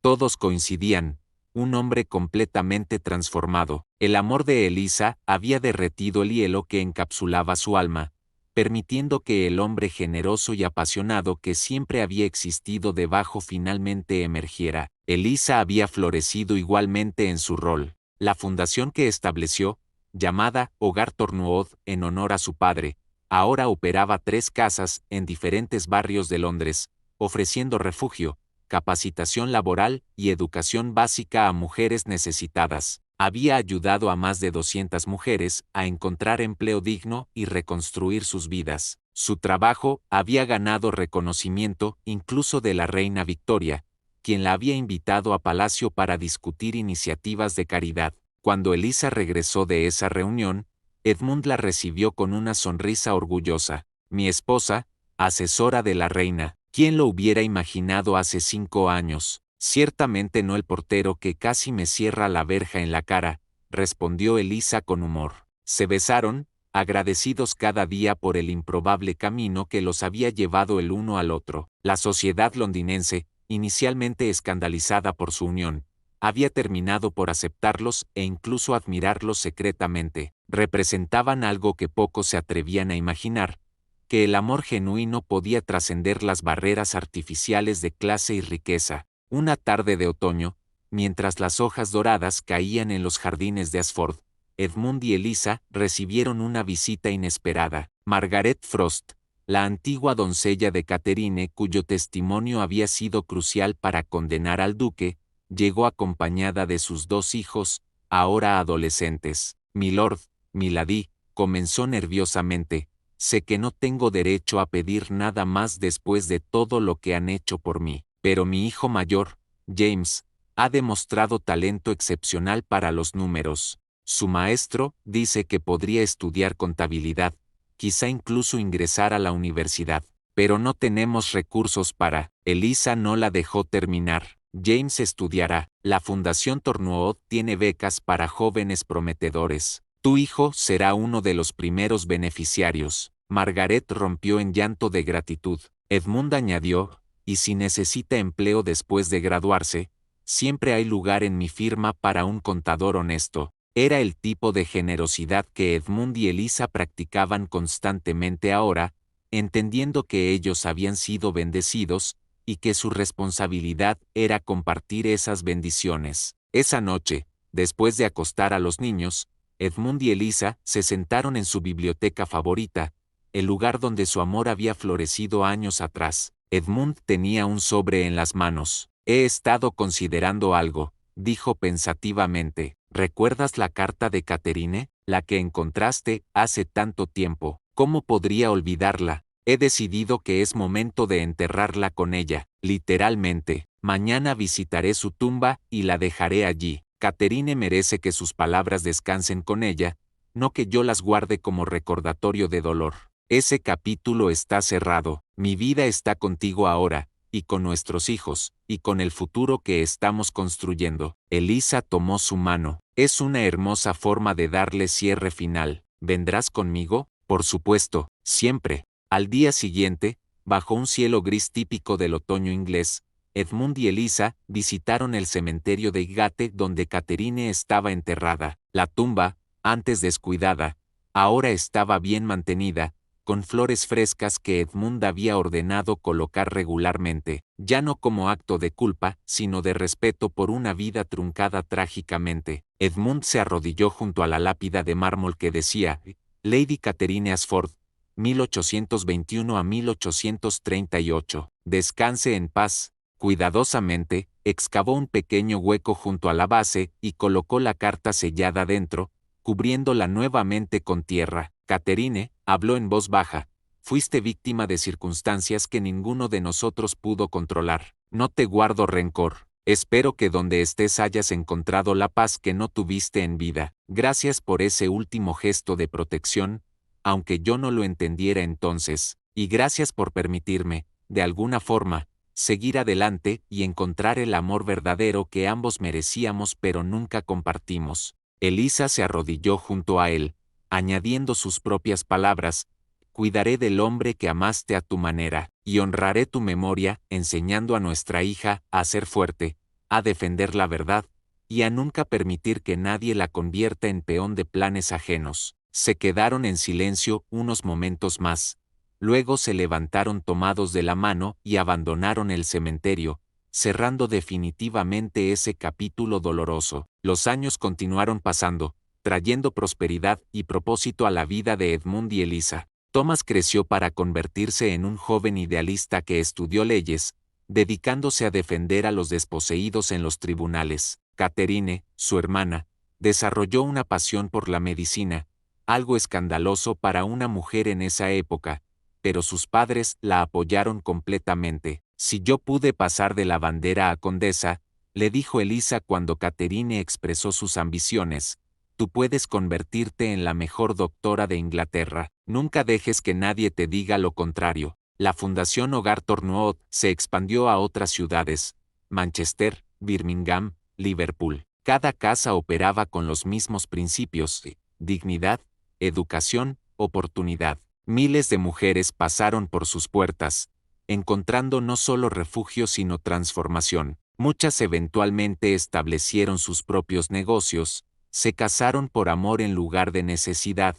Todos coincidían, un hombre completamente transformado. El amor de Elisa había derretido el hielo que encapsulaba su alma, permitiendo que el hombre generoso y apasionado que siempre había existido debajo finalmente emergiera. Elisa había florecido igualmente en su rol. La fundación que estableció, llamada Hogar Tornuod en honor a su padre, ahora operaba 3 casas en diferentes barrios de Londres, ofreciendo refugio, capacitación laboral y educación básica a mujeres necesitadas. Había ayudado a más de 200 mujeres a encontrar empleo digno y reconstruir sus vidas. Su trabajo había ganado reconocimiento incluso de la reina Victoria, quien la había invitado a palacio para discutir iniciativas de caridad. Cuando Elisa regresó de esa reunión, Edmund la recibió con una sonrisa orgullosa. Mi esposa, asesora de la reina. ¿Quién lo hubiera imaginado hace 5 años? Ciertamente no el portero que casi me cierra la verja en la cara, respondió Elisa con humor. Se besaron, agradecidos cada día por el improbable camino que los había llevado el uno al otro. La sociedad londinense, inicialmente escandalizada por su unión, había terminado por aceptarlos e incluso admirarlos secretamente. Representaban algo que pocos se atrevían a imaginar: que el amor genuino podía trascender las barreras artificiales de clase y riqueza. Una tarde de otoño, mientras las hojas doradas caían en los jardines de Ashford, Edmund y Elisa recibieron una visita inesperada. Margaret Frost, la antigua doncella de Catherine, cuyo testimonio había sido crucial para condenar al duque, llegó acompañada de sus 2 hijos, ahora adolescentes. Milord, milady, comenzó nerviosamente, sé que no tengo derecho a pedir nada más después de todo lo que han hecho por mí, pero mi hijo mayor, James, ha demostrado talento excepcional para los números. Su maestro dice que podría estudiar contabilidad, quizá incluso ingresar a la universidad, pero no tenemos recursos para. Elisa no la dejó terminar. James estudiará. La Fundación Tornuod tiene becas para jóvenes prometedores. Tu hijo será uno de los primeros beneficiarios. Margaret rompió en llanto de gratitud. Edmund añadió, y si necesita empleo después de graduarse, siempre hay lugar en mi firma para un contador honesto. Era el tipo de generosidad que Edmund y Elisa practicaban constantemente ahora, entendiendo que ellos habían sido bendecidos, y que su responsabilidad era compartir esas bendiciones. Esa noche, después de acostar a los niños, Edmund y Elisa se sentaron en su biblioteca favorita, el lugar donde su amor había florecido años atrás. Edmund tenía un sobre en las manos. He estado considerando algo, dijo pensativamente. ¿Recuerdas la carta de Catherine, la que encontraste hace tanto tiempo? ¿Cómo podría olvidarla? He decidido que es momento de enterrarla con ella, literalmente. Mañana visitaré su tumba y la dejaré allí. Catherine merece que sus palabras descansen con ella, no que yo las guarde como recordatorio de dolor. Ese capítulo está cerrado. Mi vida está contigo ahora, y con nuestros hijos, y con el futuro que estamos construyendo. Elisa tomó su mano. Es una hermosa forma de darle cierre final. ¿Vendrás conmigo? Por supuesto, siempre. Al día siguiente, bajo un cielo gris típico del otoño inglés, Edmund y Elisa visitaron el cementerio de Highgate donde Catherine estaba enterrada. La tumba, antes descuidada, ahora estaba bien mantenida, con flores frescas que Edmund había ordenado colocar regularmente, ya no como acto de culpa, sino de respeto por una vida truncada trágicamente. Edmund se arrodilló junto a la lápida de mármol que decía, Lady Catherine Ashford, 1821 a 1838. Descanse en paz. Cuidadosamente, excavó un pequeño hueco junto a la base y colocó la carta sellada dentro, cubriéndola nuevamente con tierra. Catherine, habló en voz baja, fuiste víctima de circunstancias que ninguno de nosotros pudo controlar. No te guardo rencor. Espero que donde estés hayas encontrado la paz que no tuviste en vida. Gracias por ese último gesto de protección, aunque yo no lo entendiera entonces, y gracias por permitirme, de alguna forma, seguir adelante y encontrar el amor verdadero que ambos merecíamos pero nunca compartimos. Elisa se arrodilló junto a él, añadiendo sus propias palabras, cuidaré del hombre que amaste a tu manera, y honraré tu memoria, enseñando a nuestra hija a ser fuerte, a defender la verdad, y a nunca permitir que nadie la convierta en peón de planes ajenos. Se quedaron en silencio unos momentos más. Luego se levantaron tomados de la mano y abandonaron el cementerio, cerrando definitivamente ese capítulo doloroso. Los años continuaron pasando, trayendo prosperidad y propósito a la vida de Edmund y Elisa. Thomas creció para convertirse en un joven idealista que estudió leyes, dedicándose a defender a los desposeídos en los tribunales. Catherine, su hermana, desarrolló una pasión por la medicina, algo escandaloso para una mujer en esa época, pero sus padres la apoyaron completamente. Si yo pude pasar de la bandera a condesa, le dijo Elisa cuando Catherine expresó sus ambiciones, tú puedes convertirte en la mejor doctora de Inglaterra. Nunca dejes que nadie te diga lo contrario. La Fundación Hogar Tornuot se expandió a otras ciudades, Manchester, Birmingham, Liverpool. Cada casa operaba con los mismos principios: dignidad, educación, oportunidad. Miles de mujeres pasaron por sus puertas, encontrando no solo refugio sino transformación. Muchas eventualmente establecieron sus propios negocios, se casaron por amor en lugar de necesidad,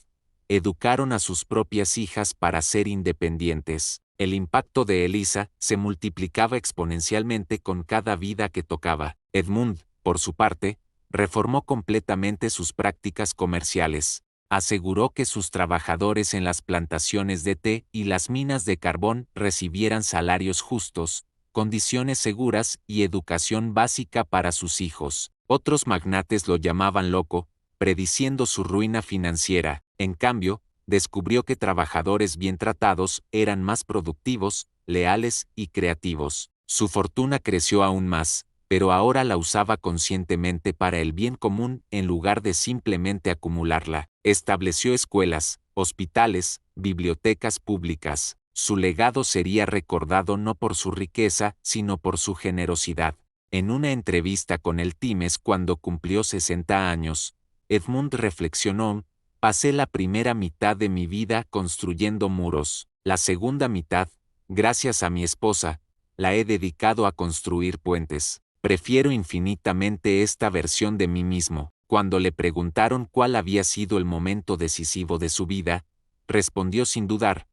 educaron a sus propias hijas para ser independientes. El impacto de Elisa se multiplicaba exponencialmente con cada vida que tocaba. Edmund, por su parte, reformó completamente sus prácticas comerciales. Aseguró que sus trabajadores en las plantaciones de té y las minas de carbón recibieran salarios justos, condiciones seguras y educación básica para sus hijos. Otros magnates lo llamaban loco, prediciendo su ruina financiera. En cambio, descubrió que trabajadores bien tratados eran más productivos, leales y creativos. Su fortuna creció aún más, pero ahora la usaba conscientemente para el bien común en lugar de simplemente acumularla. Estableció escuelas, hospitales, bibliotecas públicas. Su legado sería recordado no por su riqueza, sino por su generosidad. En una entrevista con el Times cuando cumplió 60 años, Edmund reflexionó: pasé la primera mitad de mi vida construyendo muros. La segunda mitad, gracias a mi esposa, la he dedicado a construir puentes. Prefiero infinitamente esta versión de mí mismo. Cuando le preguntaron cuál había sido el momento decisivo de su vida, respondió sin dudar: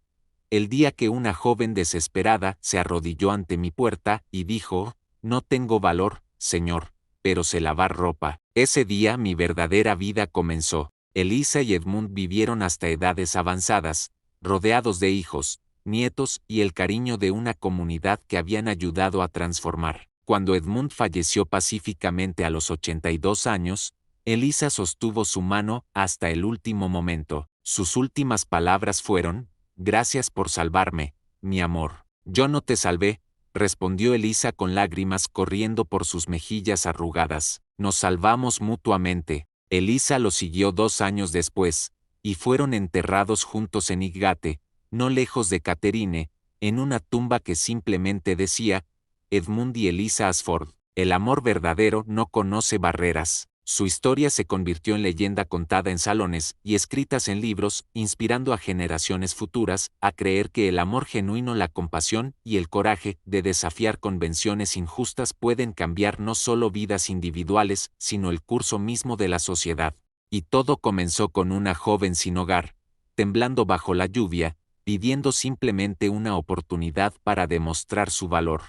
el día que una joven desesperada se arrodilló ante mi puerta y dijo, no tengo valor, señor, pero sé lavar ropa. Ese día mi verdadera vida comenzó. Elisa y Edmund vivieron hasta edades avanzadas, rodeados de hijos, nietos y el cariño de una comunidad que habían ayudado a transformar. Cuando Edmund falleció pacíficamente a los 82 años, Elisa sostuvo su mano hasta el último momento. Sus últimas palabras fueron: gracias por salvarme, mi amor. Yo no te salvé, respondió Elisa con lágrimas corriendo por sus mejillas arrugadas. Nos salvamos mutuamente. Elisa lo siguió 2 años después, y fueron enterrados juntos en Iggate, no lejos de Caterine, en una tumba que simplemente decía, Edmund y Elisa Ashford. El amor verdadero no conoce barreras. Su historia se convirtió en leyenda contada en salones y escritas en libros, inspirando a generaciones futuras a creer que el amor genuino, la compasión y el coraje de desafiar convenciones injustas pueden cambiar no solo vidas individuales, sino el curso mismo de la sociedad. Y todo comenzó con una joven sin hogar, temblando bajo la lluvia, pidiendo simplemente una oportunidad para demostrar su valor.